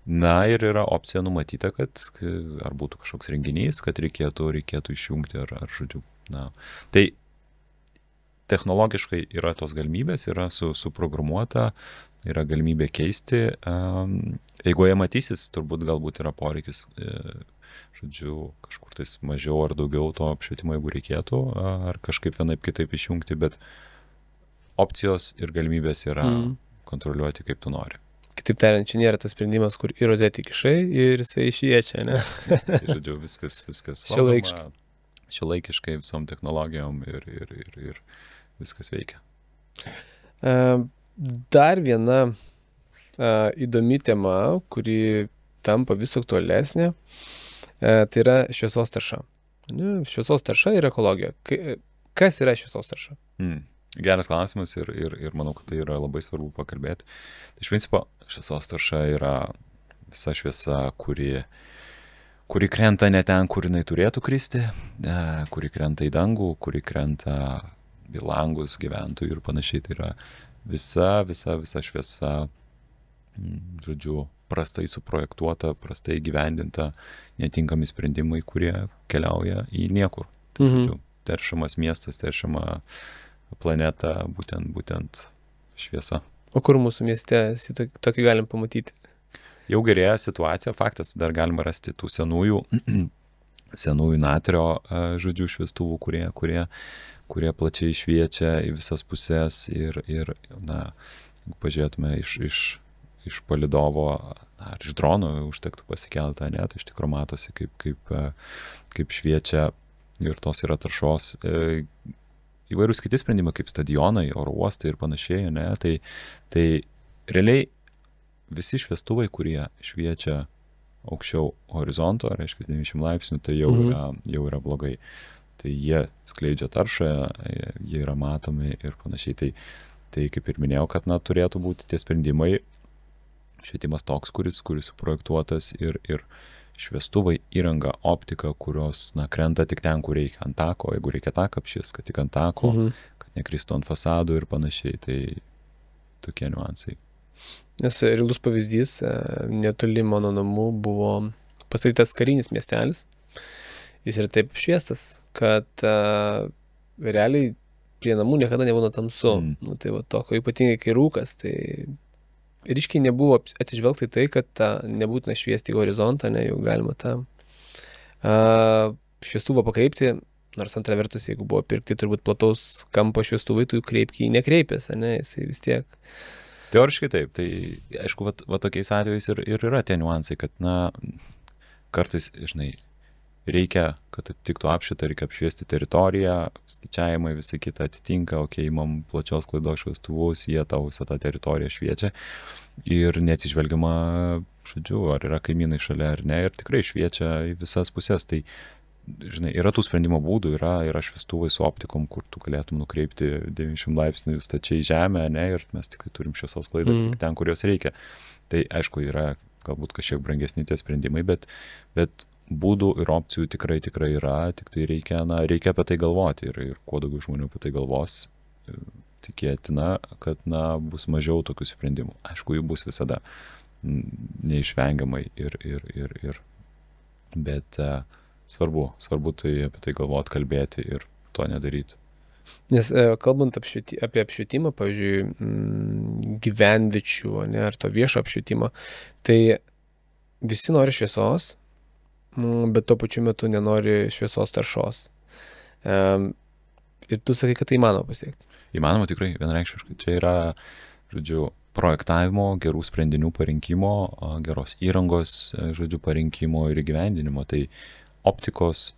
S1: Na ir yra opcija numatyta, kad ar būtų kažkoks renginys, kad reikėtų išjungti ar žodžiu. Na, tai technologiškai yra tos galimybės, yra suprogramuota, yra galimybė keisti. Jeigu jie matysis, turbūt galbūt yra poreikis, žodžiu, kažkur tais mažiau ar daugiau to apšvietimo, jeigu reikėtų, ar kažkaip vienaip kitaip išjungti, bet opcijos ir galimybės yra kontroliuoti, kaip tu nori.
S2: Kitaip tariant, čia nėra tas sprendimas, kur į rozetį kišai ir jisai šviečia, ne?
S1: Tai, žodžiu, viskas šiuolaikiškai visom technologijom ir viskas veikia.
S2: Dar viena įdomi tema, kuri tampa vis aktualesnė, tai yra šviesos tarša. Šviesos tarša ir ekologija. Kas yra šviesos tarša?
S1: Geras klausimas ir manau, kad tai yra labai svarbu pakalbėti. Tai iš principo šviesos tarša yra visa šviesa, kuri krenta ne ten, kur jinai turėtų kristi, kuri krenta į dangų, kuri krenta į langus gyventojų ir panašiai. Tai yra visa šviesa, žodžiu, prastai suprojektuota, prastai gyvendinta, netinkami sprendimai, kurie keliauja į niekur. Tai, žodžiu, teršiamas miestas, teršiama planeta, būtent šviesa.
S2: O kur mūsų mieste tokį galim pamatyti?
S1: Jau gerėja situacija, faktas, dar galima rasti tų senųjų natrio, žodžiu, šviestuvų, kurie plačiai šviečia į visas pusės ir na, jeigu pažiūrėtume iš palidovo ar iš drono, užtektų pasikeltą, ne, tai iš tikrųjų matosi, kaip šviečia ir tos yra taršos. Įvairūs kiti sprendimai, kaip stadionai, oro uostai ir panašiai, ne, tai realiai visi šviestuvai, kurie šviečia aukščiau horizonto, reiškia 90 laipsnių, tai jau yra blogai. Tai jie skleidžia taršą, jie yra matomi ir panašiai. Tai kaip ir minėjau, kad na, turėtų būti tie sprendimai, švietimas toks, kuris suprojektuotas ir šviestuvai, įranga, optika, kurios na, krenta tik ten, kur reikia ant tako, jeigu reikia taką apšviest, kad tik ant tako, kad nekristų ant fasadų ir panašiai, tai tokie niuansai.
S2: Nes realus pavyzdys, netoli mano namų buvo pastatytas karinis miestelis, jis yra taip šviestas, kad realiai prie namų niekada nebūna tamsu. Nu, tai va tokio ypatingai, kai rūkas, tai ryškiai nebuvo atsižvelgti tai, kad nebūtina šviesti į horizontą, ne, jau galima tą šviestuvą pakreipti, nors antra vertus, jeigu buvo pirkti turbūt plataus kampo šviestuvai, tu kreipki nekreipės, ne, jisai vis tiek.
S1: Teoriškai taip, tai aišku, va tokiais atvejais ir yra tie niuansai, kad na, kartais, žinai, reikia, kad atitiktų apšvitą, reikia apšviesti teritoriją, skaičiavimai visai kitą atitinka, imam plačios klaidos šviestuvus, jie tau visą tą teritoriją šviečia ir neatsižvelgiama, žodžiu, ar yra kaimynai šalia ar ne, ir tikrai šviečia į visas pusės. Tai, žinai, yra tų sprendimo būdų, yra šviestuvai su optikom, kur tu galėtum nukreipti 90 laipsnių stačiai į žemę, ne, ir mes tik turim šviesos klaidą tik ten, kur jos reikia. Tai aišku, yra galbūt kažkiek brangesni tie sprendimai, bet būdų ir opcijų tikrai yra, tik tai reikia apie tai galvoti ir kuo daugiau žmonių apie tai galvos, tikėtina, kad bus mažiau tokių sprendimų. Aišku, jų bus visada neišvengiamai bet svarbu tai apie tai galvoti, kalbėti ir to nedaryti.
S2: Nes kalbant apie apšvietimą, pavyzdžiui, gyvenviečių, ne, ar to viešo apšvietimo, tai visi nori šviesos, bet tuo pačiu metu nenori šviesos taršos. Ir tu sakai, kad tai įmanoma pasiekti.
S1: Įmanoma tikrai, vienareikšmiškai. Čia yra, žodžiu, projektavimo, gerų sprendinių parinkimo, geros įrangos, žodžiu, parinkimo ir įgyvendinimo. Tai optikos,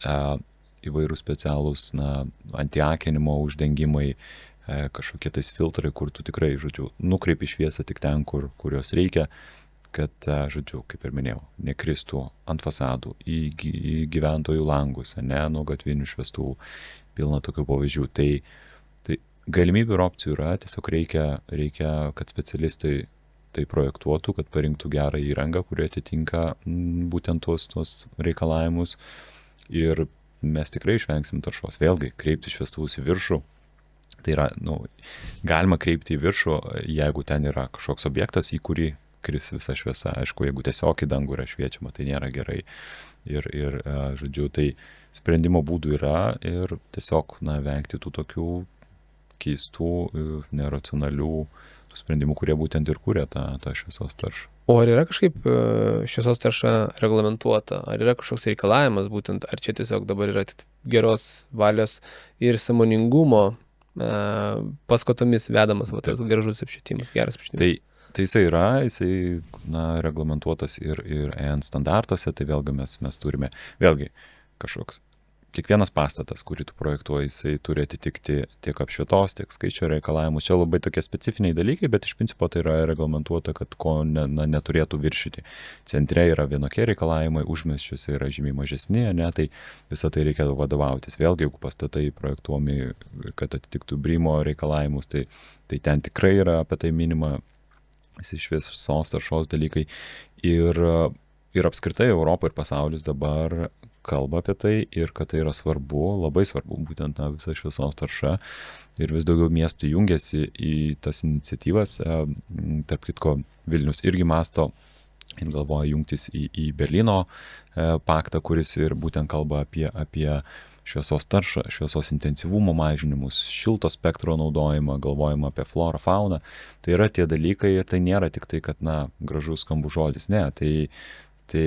S1: įvairių specialūs, antiakinimo uždengimai, kažkokie tais filtrai, kur tu tikrai, žodžiu, nukreipi šviesą tik ten, kur jos reikia, kad, žodžiu, kaip ir minėjau, nekristų ant fasadų, į gyventojų langus, ne, nuo gatvinių šviestuvų, pilna tokių pavyzdžių. Tai galimybių ir opcijų yra, tiesiog reikia, kad specialistai tai projektuotų, kad parinktų gerą įrangą, kurie atitinka būtent tuos reikalavimus ir mes tikrai išvengsim taršos. Vėlgi, kreipti šviestuvus į viršų, tai yra, galima kreipti į viršų, jeigu ten yra kažkoks objektas, į kurį kris visa šviesa. Aišku, jeigu tiesiog į dangų yra šviečiama, tai nėra gerai. Ir žodžiu, tai sprendimo būdų yra ir tiesiog, vengti tų tokių keistų, neracionalių tų sprendimų, kurie būtent ir kūrė tą šviesos taršą.
S2: O ar yra kažkaip šviesos tarša reglamentuota? Ar yra kažkoks reikalavimas būtent, ar čia tiesiog dabar yra geros valios ir sąmoningumo paskatomis vedamas tas gražus apšvietimas, geras apšvietimas?
S1: Tai jisai reglamentuotas ir EN standartuose, tai vėlgi mes turime, vėlgi kažkoks, kiekvienas pastatas, kurį tu projektuoji, jisai turi atitikti tiek apšvietos, tiek skaičio reikalavimus. Čia labai tokie specifiniai dalykai, bet iš principo tai yra reglamentuota, kad ko neturėtų viršyti. Centre yra vienokie reikalavimai, užmiesčiuose yra žymiai mažesni, tai visą tai reikėtų vadovautis. Vėlgi, jeigu pastatai projektuomi, kad atitiktų BREEAM reikalavimus, tai ten tikrai yra apie tai minima visi šviesos taršos dalykai. Ir apskritai Europa ir pasaulis dabar kalba apie tai ir kad tai yra svarbu, labai svarbu, būtent visa šviesos tarša. Ir vis daugiau miestų jungiasi į tas iniciatyvas. Tarp kitko, Vilnius irgi masto ir galvoja jungtis į Berlyno paktą, kuris ir būtent kalba apie šviesos taršą, šviesos intensyvumo mažinimus, šilto spektro naudojimą, galvojimą apie florą, fauną. Tai yra tie dalykai ir tai nėra tik tai, kad, gražus skambus žodis. Ne, tai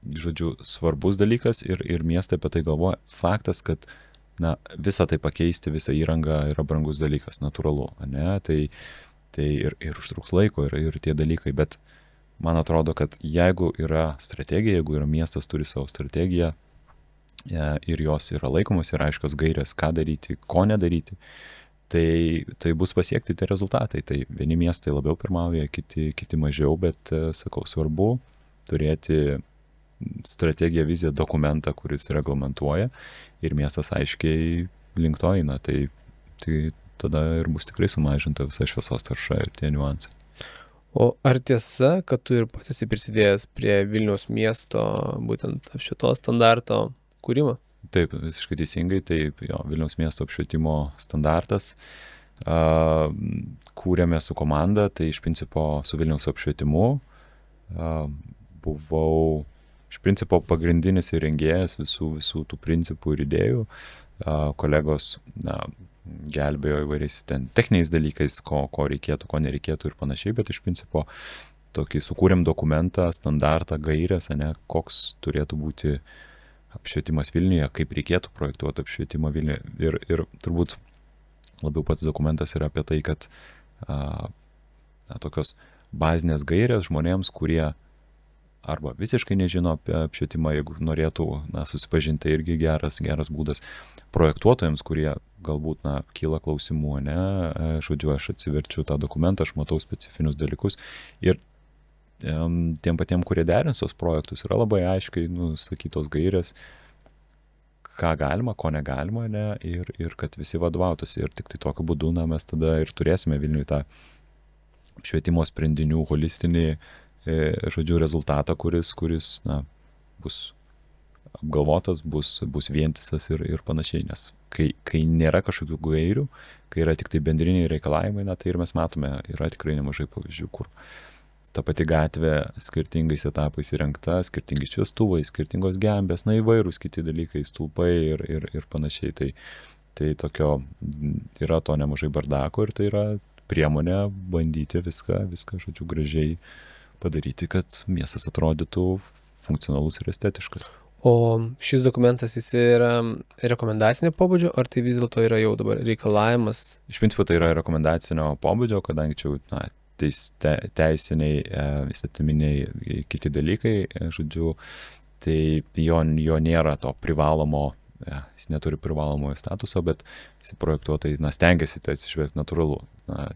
S1: žodžiu, svarbus dalykas ir miestai apie tai galvoja. Faktas, kad visą tai pakeisti, visą įrangą yra brangus dalykas, natūralu, ne? Tai ir užtruks laiko ir tie dalykai, bet man atrodo, kad jeigu yra strategija, jeigu yra miestas turi savo strategiją ir jos yra laikomas ir aiškios gairės, ką daryti, ko nedaryti, tai bus pasiekti tie rezultatai. Tai vieni miestai labiau pirmauja, kiti mažiau, bet sakau, svarbu turėti strategiją, viziją, dokumentą, kuris reglamentuoja ir miestas aiškiai link to eina. Tai tada ir bus tikrai sumažinta visa šviesos tarša ir tie niuansai.
S2: O ar tiesa, kad tu ir pats esi prisidėjęs prie Vilniaus miesto būtent apšvietos standarto kūrimo?
S1: Taip, visiškai teisingai. Taip, Vilniaus miesto apšvietimo standartas. Kūrėme su komanda, tai iš principo su Vilniaus apšvietimu. Buvau iš principo pagrindinis įrengėjas visų tų principų ir idėjų. Kolegos gelbėjo įvairiais techniniais dalykais, ko reikėtų, ko nereikėtų ir panašiai, bet iš principo tokį sukūrėm dokumentą, standartą, gairės, koks turėtų būti apšvietimas Vilniuje, kaip reikėtų projektuoti apšvietimą Vilniuje. Ir turbūt labiau pats dokumentas yra apie tai, kad tokios bazinės gairės žmonėms, kurie arba visiškai nežino apie apšvietimą, jeigu norėtų susipažinti, irgi geras būdas. Projektuotojams, kurie galbūt kyla klausimų, žodžiu, aš atsiverčiu tą dokumentą, aš matau specifinius dalykus ir tiem patiem, kurie derins tos projektus, yra labai aiškiai nusakytos gairės, ką galima, ko negalima, ir kad visi vadovautųsi. Ir tik tai tokiu būdu mes tada ir turėsime Vilniuje tą apšvietimo sprendinių holistinį žodžiu, rezultatą, kuris bus apgalvotas, bus vientisas ir panašiai, nes kai nėra kažkokių gairių, kai yra tik tai bendriniai reikalavimai, tai ir mes matome, yra tikrai nemažai pavyzdžių, kur ta pati gatvė skirtingais etapais įrengta, skirtingi šviestuvai, skirtingos gembės, įvairūs kiti dalykai, stulpai ir panašiai. Tai tokio yra to nemažai bardako ir tai yra priemonė bandyti viską, žodžiu, gražiai padaryti, kad miestas atrodytų funkcionalus ir estetiškas.
S2: O šis dokumentas jis yra rekomendacinio pobūdžio, ar tai vis dėlto yra jau dabar reikalavimas?
S1: Iš principo tai yra rekomendacinio pobūdžio, kadangi čia teisiniai, įstatyminiai kiti dalykai, žodžiu, tai jo nėra to privalomo, jis neturi privalomojo statuso, bet visi projektuotojai stengiasi tai atsižvelgti natūralu.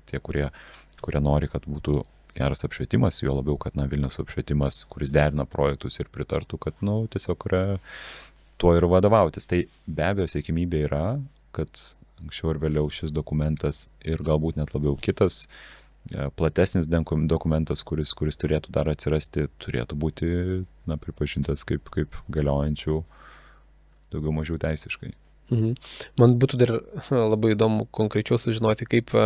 S1: Tie, kurie nori, kad būtų geras apšvietimas, jo labiau, kad Vilniaus apšvietimas, kuris derina projektus ir pritartų, kad tiesiog yra tuo ir vadovautis. Tai be abejo siekimybė yra, kad anksčiau ir vėliau šis dokumentas ir galbūt net labiau kitas platesnis dokumentas, kuris turėtų dar atsirasti, turėtų būti pripažintas kaip galiojančių daugiau mažiau teisiškai.
S2: Man būtų dar labai įdomu konkrečiau sužinoti, kaip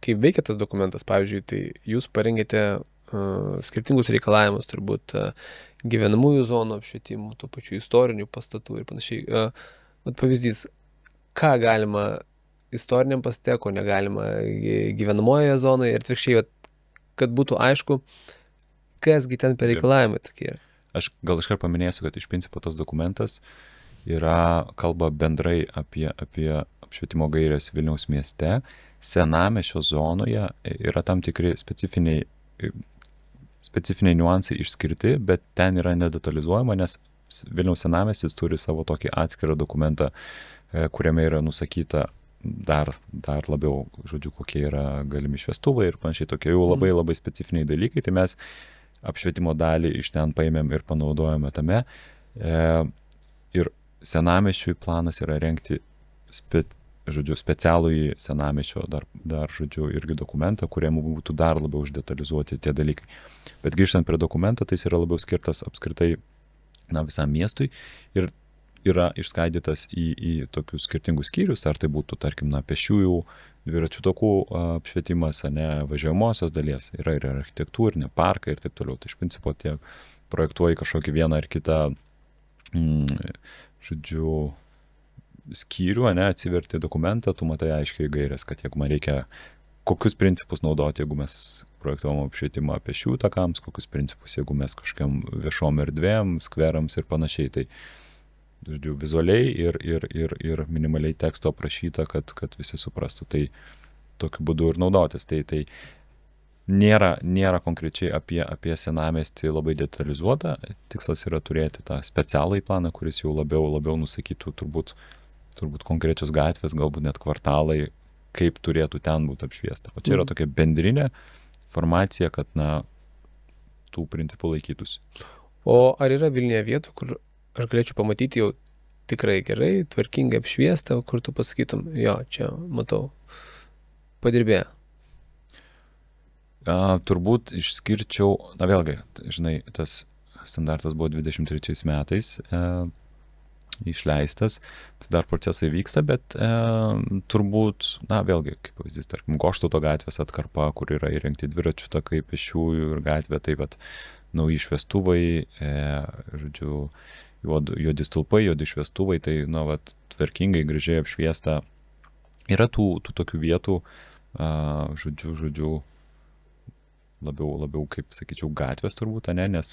S2: veikia tas dokumentas. Pavyzdžiui, tai jūs parengėte skirtingus reikalavimus, turbūt gyvenamųjų zonų apšvietimų, tų pačių istorinių pastatų ir panašiai. Pavyzdys, ką galima istoriniam pastate, ko negalima gyvenamojoje zonoje ir atvirkščiai, kad būtų aišku, kasgi ten per reikalavimai tokie yra.
S1: Aš gal iškart paminėsiu, kad iš principo tas dokumentas kalba bendrai apie apšvietimo gairės Vilniaus mieste. Senamiesčio zonoje yra tam tikri specifiniai niuansai išskirti, bet ten yra nedetalizuojama, nes Vilniaus senamiestis turi savo tokį atskirą dokumentą, kuriame yra nusakyta dar labiau, žodžiu, kokie yra galimi šviestuvai ir panašiai, tokie jau labai specifiniai dalykai, tai mes apšvietimo dalį iš ten paėmėm ir panaudojame tame. Ir senamiesčiui planas yra rengti specialų į senamiesčio dar žodžiu, irgi dokumentą, kuriam būtų dar labiau uždetalizuoti tie dalykai. Bet grįžtant prie dokumento, tai jis yra labiau skirtas apskritai visam miestui ir yra išskaidytas į tokius skirtingus skyrius, ar tai būtų, tarkim, pėsčiųjų, dviračių takų apšvietimas, važiuojamosios dalies, yra ir architektūrinė, parkai ir taip toliau. Tai iš principo tiek projektuoji kažkokį vieną ar kitą, žodžiu, skyrių, atsiverti dokumentą, tu matai aiškiai gairės, kad jeigu man reikia kokius principus naudoti, jeigu mes projektuojam apšvietimą pėsčiųjų takams, kokius principus, jeigu mes kažkokiam viešom erdvėm, skverams ir panašiai. Tai žodžiu, vizualiai ir minimaliai teksto aprašyta, kad visi suprastų. Tai tokiu būdu ir naudotis. Tai nėra konkrečiai apie senamiestį labai detalizuota. Tikslas yra turėti tą specialų planą, kuris jau labiau nusakytų turbūt konkrečios gatvės, galbūt net kvartalai, kaip turėtų ten būti apšviesta. O čia yra tokia bendrinė informacija, kad tų principų laikytųsi.
S2: O ar yra Vilniuje vietų, kur aš galėčiau pamatyti jau tikrai gerai, tvarkingai apšviestą, kur tu pasakytum, jo, čia matau, padirbėję?
S1: Turbūt išskirčiau, vėlgi, žinai, tas standartas buvo 23 metais išleistas, tai dar procesai vyksta, bet turbūt, vėlgi, kaip pavyzdys, tarkim, Goštauto gatvės atkarpa, kur yra įrengti dviračių takai, pėsčiųjų ir gatvė, tai nauji šviestuvai, žodžiu, juodi stulpai, juodi šviestuvai, tai, tvarkingai, gražiai apšviesta. Yra tų tokių vietų, žodžiu, labiau, kaip sakyčiau, gatvės turbūt, nes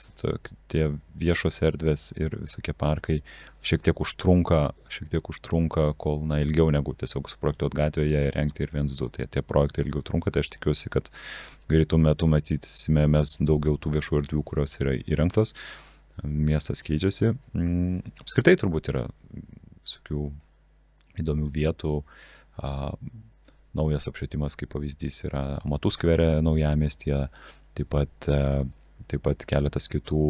S1: tie viešos erdvės ir visokie parkai šiek tiek užtrunka, kol, ilgiau negu tiesiog suprojektuot gatvėje ir rengti ir 1-2. Tai tie projektai ilgiau trunka, tai aš tikiuosi, kad greitų metų matysime mes daugiau tų viešų erdvių, kurios yra įrengtos. Miestas keičiasi. Apskritai turbūt yra visokių įdomių vietų. Naujas apšvietimas, kaip pavyzdys, yra Amatų skvere naujamiestyje, taip pat keletas kitų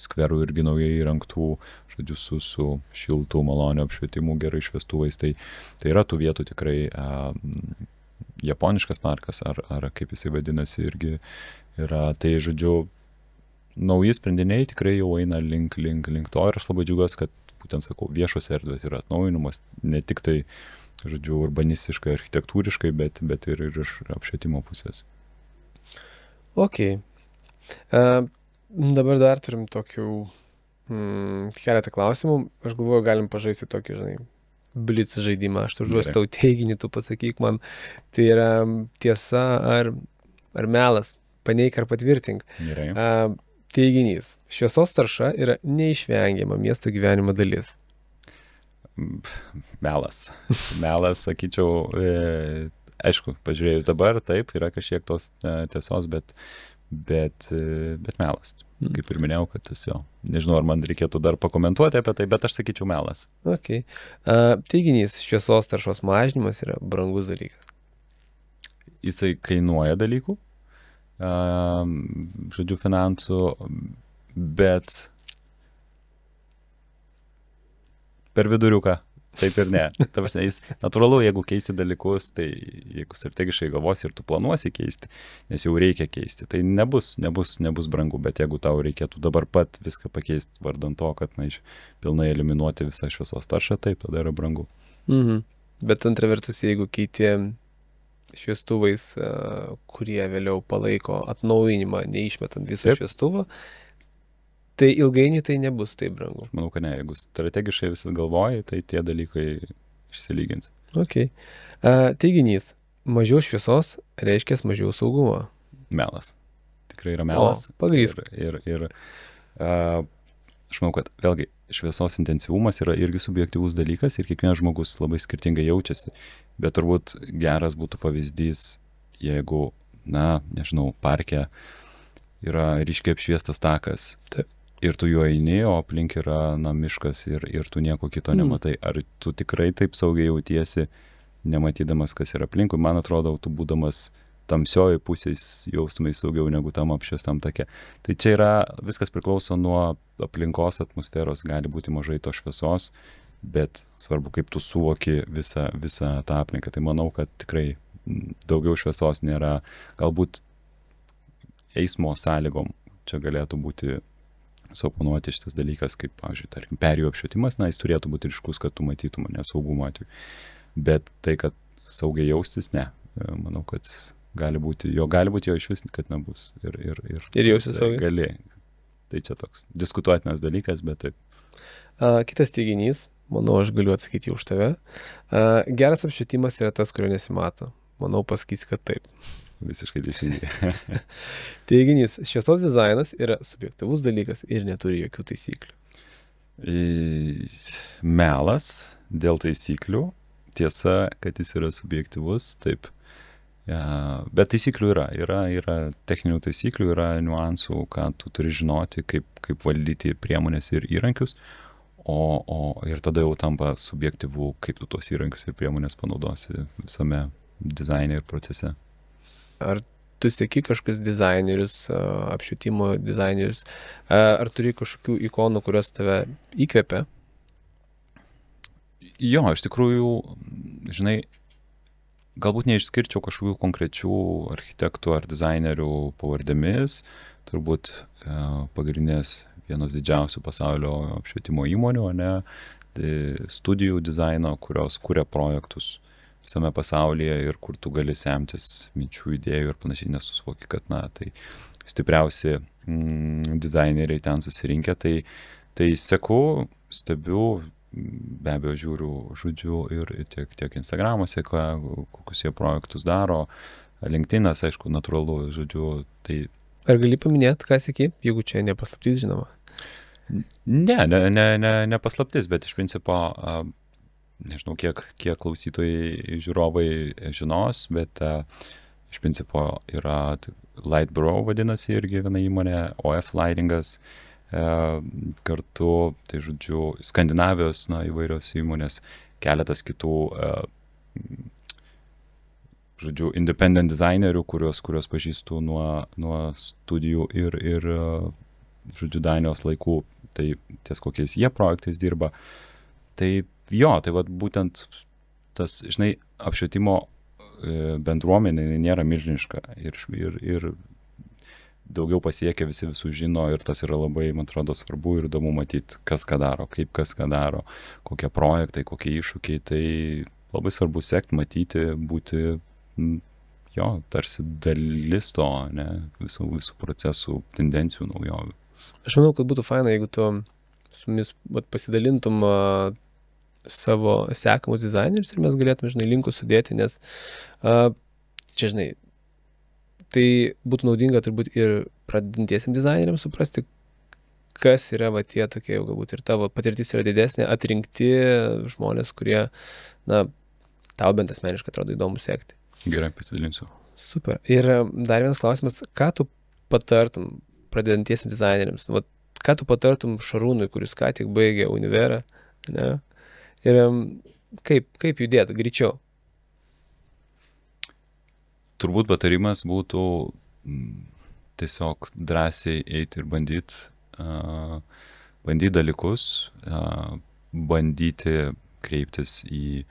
S1: skverų irgi naujai įrengtų, žodžiu, su šiltų, maloniu apšvietimu, gerai šviestuvais. Tai yra tų vietų tikrai. Japoniškas parkas, ar kaip jisai vadinasi, irgi yra. Tai, žodžiu, nauji sprendiniai tikrai jau eina link to ir aš labai džiaugiuosi, kad būtent, sakau, viešos erdvės yra atnaujinimas, ne tik tai, žodžiu, urbanistiškai, architektūriškai, bet ir iš apšvietimo pusės.
S2: Ok. Dabar dar turim tokių keletą klausimų. Aš galvoju, galim pažaisti tokį, žinai, blitz žaidimą. Aš užduosiu tau teiginį, tu pasakyk man, tai yra tiesa ar melas, paneik ar patvirtink.
S1: Gerai.
S2: Teiginys. Šviesos tarša yra neišvengiama miesto gyvenimo dalis.
S1: Melas, sakyčiau, aišku, pažiūrėjus dabar, taip, yra kažkiek tos tiesos, bet melas. Kaip ir minėjau, kad tiesiog, nežinau, ar man reikėtų dar pakomentuoti apie tai, bet aš sakyčiau melas.
S2: Ok. Teiginys, šviesos taršos mažinimas yra brangus dalykas.
S1: Jisai kainuoja dalykų, žodžiu, finansų, bet per viduriuką. taip ir ne. Ta prasme, jis natūralu, jeigu keisi dalykus, tai jeigu strategiškai galvosi ir tu planuosi keisti, nes jau reikia keisti, tai nebus brangu, bet jeigu tau reikėtų dabar pat viską pakeisti vardant to, kad pilnai eliminuoti visą šviesos taršą, taip, tada yra brangu.
S2: Bet antra vertus, jeigu keiti šviestuvais, kurie vėliau palaiko atnaujinimą, neišmetant viso šviestuvo, tai ilgainiui tai nebus taip brangu.
S1: Manau, kad ne, jeigu strategiškai visą galvoji, tai tie dalykai išsilygins.
S2: Ok. Teiginys, mažiau šviesos reiškia mažiau saugumo.
S1: Melas. Tikrai yra melas.
S2: Pagrįsk.
S1: Ir aš manau, kad vėlgi šviesos intensyvumas yra irgi subjektyvus dalykas ir kiekvienas žmogus labai skirtingai jaučiasi. Bet turbūt geras būtų pavyzdys, jeigu, nežinau, parke yra ryškiai apšviestas takas.
S2: Taip.
S1: Ir tu juo eini, o aplink yra miškas ir tu nieko kito nematai. Ar tu tikrai taip saugiai jautiesi, nematydamas, kas yra aplinkui? Man atrodo, tu būdamas tamsioji pusės jaustumai saugiau negu tam apšviestam take. Tai čia yra, viskas priklauso nuo aplinkos atmosferos, gali būti mažai to šviesos, bet svarbu, kaip tu suvoki visą tą aplinką. Tai manau, kad tikrai daugiau šviesos nėra. Galbūt eismo sąlygom čia galėtų būti suoponuoti šitas dalykas, kaip, pavyzdžiui, tarkim, perėjų apšvietimas, jis turėtų būti ryškus, kad tu matytum nesaugumo atveju. Bet tai, kad saugiai jaustis, ne. Manau, kad gali būti jo išvis, kad nebus.
S2: Ir jaustis saugiai.
S1: Gali. Tai čia toks diskutuotinas dalykas, bet taip.
S2: Kitas teiginys, manau, aš galiu atsakyti už tave. Geras apšvietimas yra tas, kurio nesimato. Manau, pasakysi, kad taip.
S1: Visiškai teisingai.
S2: Teiginys, šviesos dizainas yra subjektyvus dalykas ir neturi jokių taisyklių.
S1: Melas dėl taisyklių. Tiesa, kad jis yra subjektyvus, taip. Bet taisyklių yra techninių taisyklių, yra niuansų, ką tu turi žinoti, kaip valdyti priemonės ir įrankius, ir tada jau tampa subjektyvu, kaip tu tos įrankius ir priemonės panaudosi visame dizaine ir procese.
S2: Ar tu seki kažkokius dizainerius, apšvietimo dizainerius, ar turi kažkokių ikonų, kurios tave įkvepia?
S1: Jo, iš tikrųjų, žinai, galbūt neišskirčiau kažkokių konkrečių architektų ar dizainerių pavardėmis, turbūt pagrindinės vienos didžiausių pasaulio apšvietimo įmonių, tai studijų dizaino, kurios kuria projektus visame pasaulyje ir kur tu gali semtis minčių, idėjų ir panašiai, nes susivoki, kad, tai stipriausi dizaineriai ten susirinkę, tai seku, stebiu, be abejo žiūriu, žodžiu, ir tiek Instagramuose, kokius jie projektus daro, LinkedInas, aišku, natūralu, žodžiu, tai...
S2: Ar gali paminėti, ką seki, jeigu čia nepaslaptis, žinoma?
S1: Ne paslaptis, bet iš principo, nežinau, kiek klausytojai, žiūrovai žinos, bet iš principo yra Lightbro vadinasi irgi viena įmonė, OF Lightingas, kartu, tai žodžiu, Skandinavijos, įvairios įmonės, keletas kitų, žodžiu, independent dizainerių, kurios pažįstu nuo studijų ir žodžiu, Danijos laikų, tai ties kokiais jie projektais dirba. Tai jo, tai vat būtent tas, žinai, apšvietimo bendruomenė nėra milžiniška ir daugiau pasiekia, visi visų žino ir tas yra labai, man atrodo, svarbu ir įdomu matyti, kas ką daro, kaip kas ką daro, kokie projektai, kokie iššūkiai, tai labai svarbu sekti, matyti, būti, jo, tarsi dalis to, visų procesų, tendencijų, naujovių.
S2: Aš manau, kad būtų faina, jeigu tu su mumis pasidalintum savo sekamus dizainerius ir mes galėtume, žinai, linkus sudėti, nes čia, žinai, tai būtų naudinga turbūt ir pradedantiesiam dizaineriams suprasti, kas yra tie tokie, galbūt ir tavo patirtis yra didesnė, atrinkti žmonės, kurie, tau bent asmeniškai atrodo įdomu sekti.
S1: Gerai, pasidalinsiu.
S2: Super. Ir dar vienas klausimas, ką tu patartum pradedantiesiam dizaineriams? Ką tu patartum Šarūnui, kuris ką tik baigė univerą, ne? Ir kaip judėti greičiau?
S1: Turbūt patarimas būtų tiesiog drąsiai eiti ir bandyti dalykus, bandyti kreiptis į,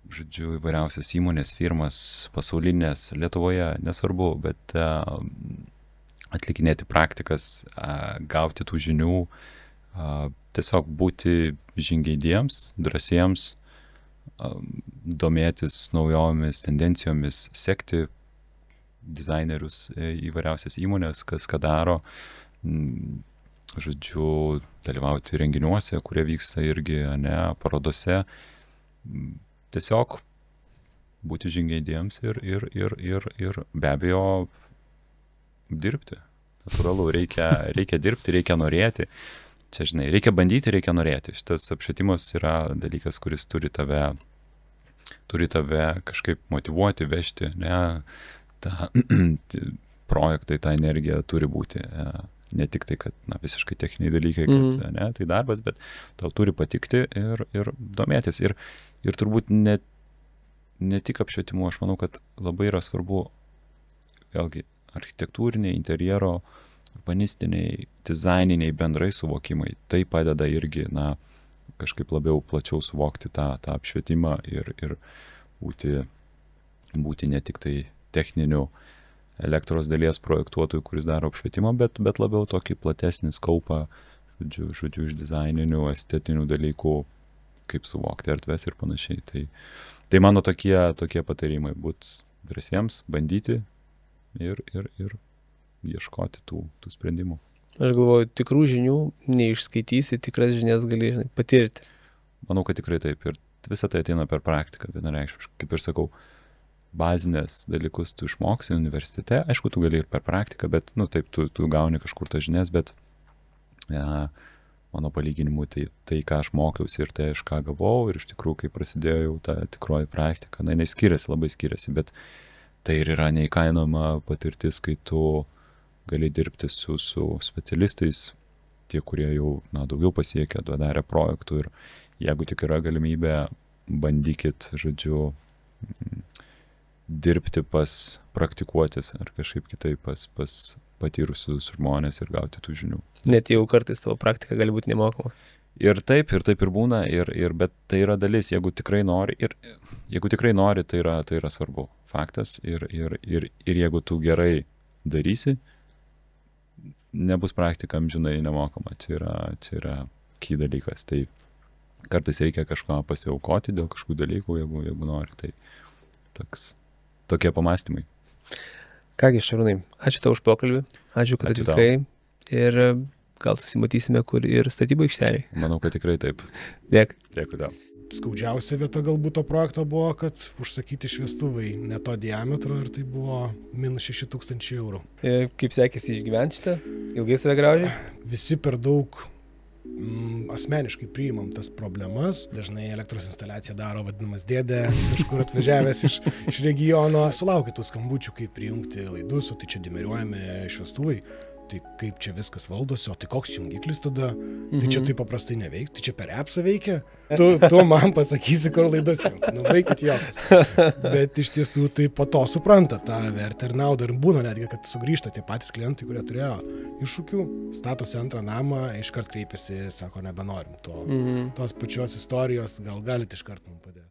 S1: žodžiu, įvairiausias įmonės, firmas, pasaulinės, Lietuvoje, nesvarbu, bet atlikinėti praktikas, gauti tų žinių, tiesiog būti žingeidiems, drąsiems, domėtis naujomis tendencijomis, sekti dizainerius įvairiausias įmonės, kas ką daro, žodžiu, dalyvauti renginiuose, kurie vyksta irgi, parodose. Tiesiog būti žingeidiems ir be abejo dirbti. Natūralu, reikia dirbti, reikia norėti. Čia, žinai, reikia bandyti, reikia norėti. Šitas apšvietimas yra dalykas, kuris turi tave kažkaip motyvuoti, vežti, ne, projektai, ta energija turi būti. Ne tik tai, kad visiškai techniniai dalykai, kad ne, tai darbas, bet tau turi patikti ir domėtis. Ir turbūt ne tik apšvietimu, aš manau, kad labai yra svarbu, vėlgi, architektūriniai, interjero, urbanistiniai, dizaininiai bendrai suvokimai. Tai padeda irgi, kažkaip labiau plačiau suvokti tą apšvietimą ir būti ne tik tai techniniu elektros dalies projektuotojų, kuris daro apšvietimą, bet labiau tokį platesnį skaupą, žodžiu, iš dizaininių, estetinių dalykų, kaip suvokti erdves ir panašiai. Tai mano tokie patarimai, būti drąsiems, bandyti ir ieškoti tų sprendimų.
S2: Aš galvoju, tikrų žinių neišskaitysi, tikras žinias gali patirti.
S1: Manau, kad tikrai taip. Ir visą tai ateina per praktiką, vienareikšmiškai. Kaip ir sakau, bazinės dalykus tu išmoksi universitete. Aišku, tu gali ir per praktiką, bet, taip, tu gauni kažkur tas žinias, bet mano palyginimu tai, ką aš mokiausi ir tai, aš ką gavau, ir iš tikrųjų, kai prasidėjo jau ta tikroji praktika, jinai skiriasi, labai skiriasi, bet tai ir yra neįkainojama patirtis, kai tu gali dirbti su specialistais, tie, kurie jau daugiau pasiekia, darė projektų, ir jeigu tik yra galimybė, bandykit, žodžiu, dirbti praktikuotis ar kažkaip kitaip pas patyrusius žmonės ir gauti tų žinių.
S2: Net jau kartais tavo praktika gali būti nemokama.
S1: Ir taip ir būna, bet tai yra dalis, jeigu tikrai nori, tai yra svarbu, faktas, ir jeigu tu gerai darysi, nebus praktika amžinai nemokama, čia yra key dalykas, tai kartais reikia kažką pasiaukoti dėl kažkokių dalykų, jeigu nori, tai tokie pamąstymai.
S2: Kągi, Šarūnai, ačiū tau už pokalbį, ačiū, kad atvykai ir gal susimatysime kur ir statybų aikšteliai.
S1: Manau, kad tikrai taip. Dėkui tau.
S3: Skaudžiausia vieta galbūt to projekto buvo, kad užsakyti šviestuvai ne to diametro ir tai buvo minus 6,000 eurų.
S2: Kaip sekėsi išgyventi šitą? Ilgai save graužiai?
S3: Visi per daug asmeniškai priimam tas problemas. Dažnai elektros instaliaciją daro vadinamas dėdė, kažkur atvažiavęs iš regiono. Sulaukia tų skambučių, kaip prijungti laidus, o tai čia dimeriuojami šviestuvai. Tai kaip čia viskas valdosi, o tai koks jungiklis tada, tai čia taip paprastai neveiks, tai čia per appsą veikia, tu man pasakysi, kur laidos jungt, baikit jokas. Bet iš tiesų tai po to supranta tą vertę ir naudą ir būna netgi, kad sugrįžta tie patys klientai, kurie turėjo iššūkių, statosi antrą namą, iškart kreipiasi, sako, nebenorim tos pačios istorijos, gal galite iškart mums padėti.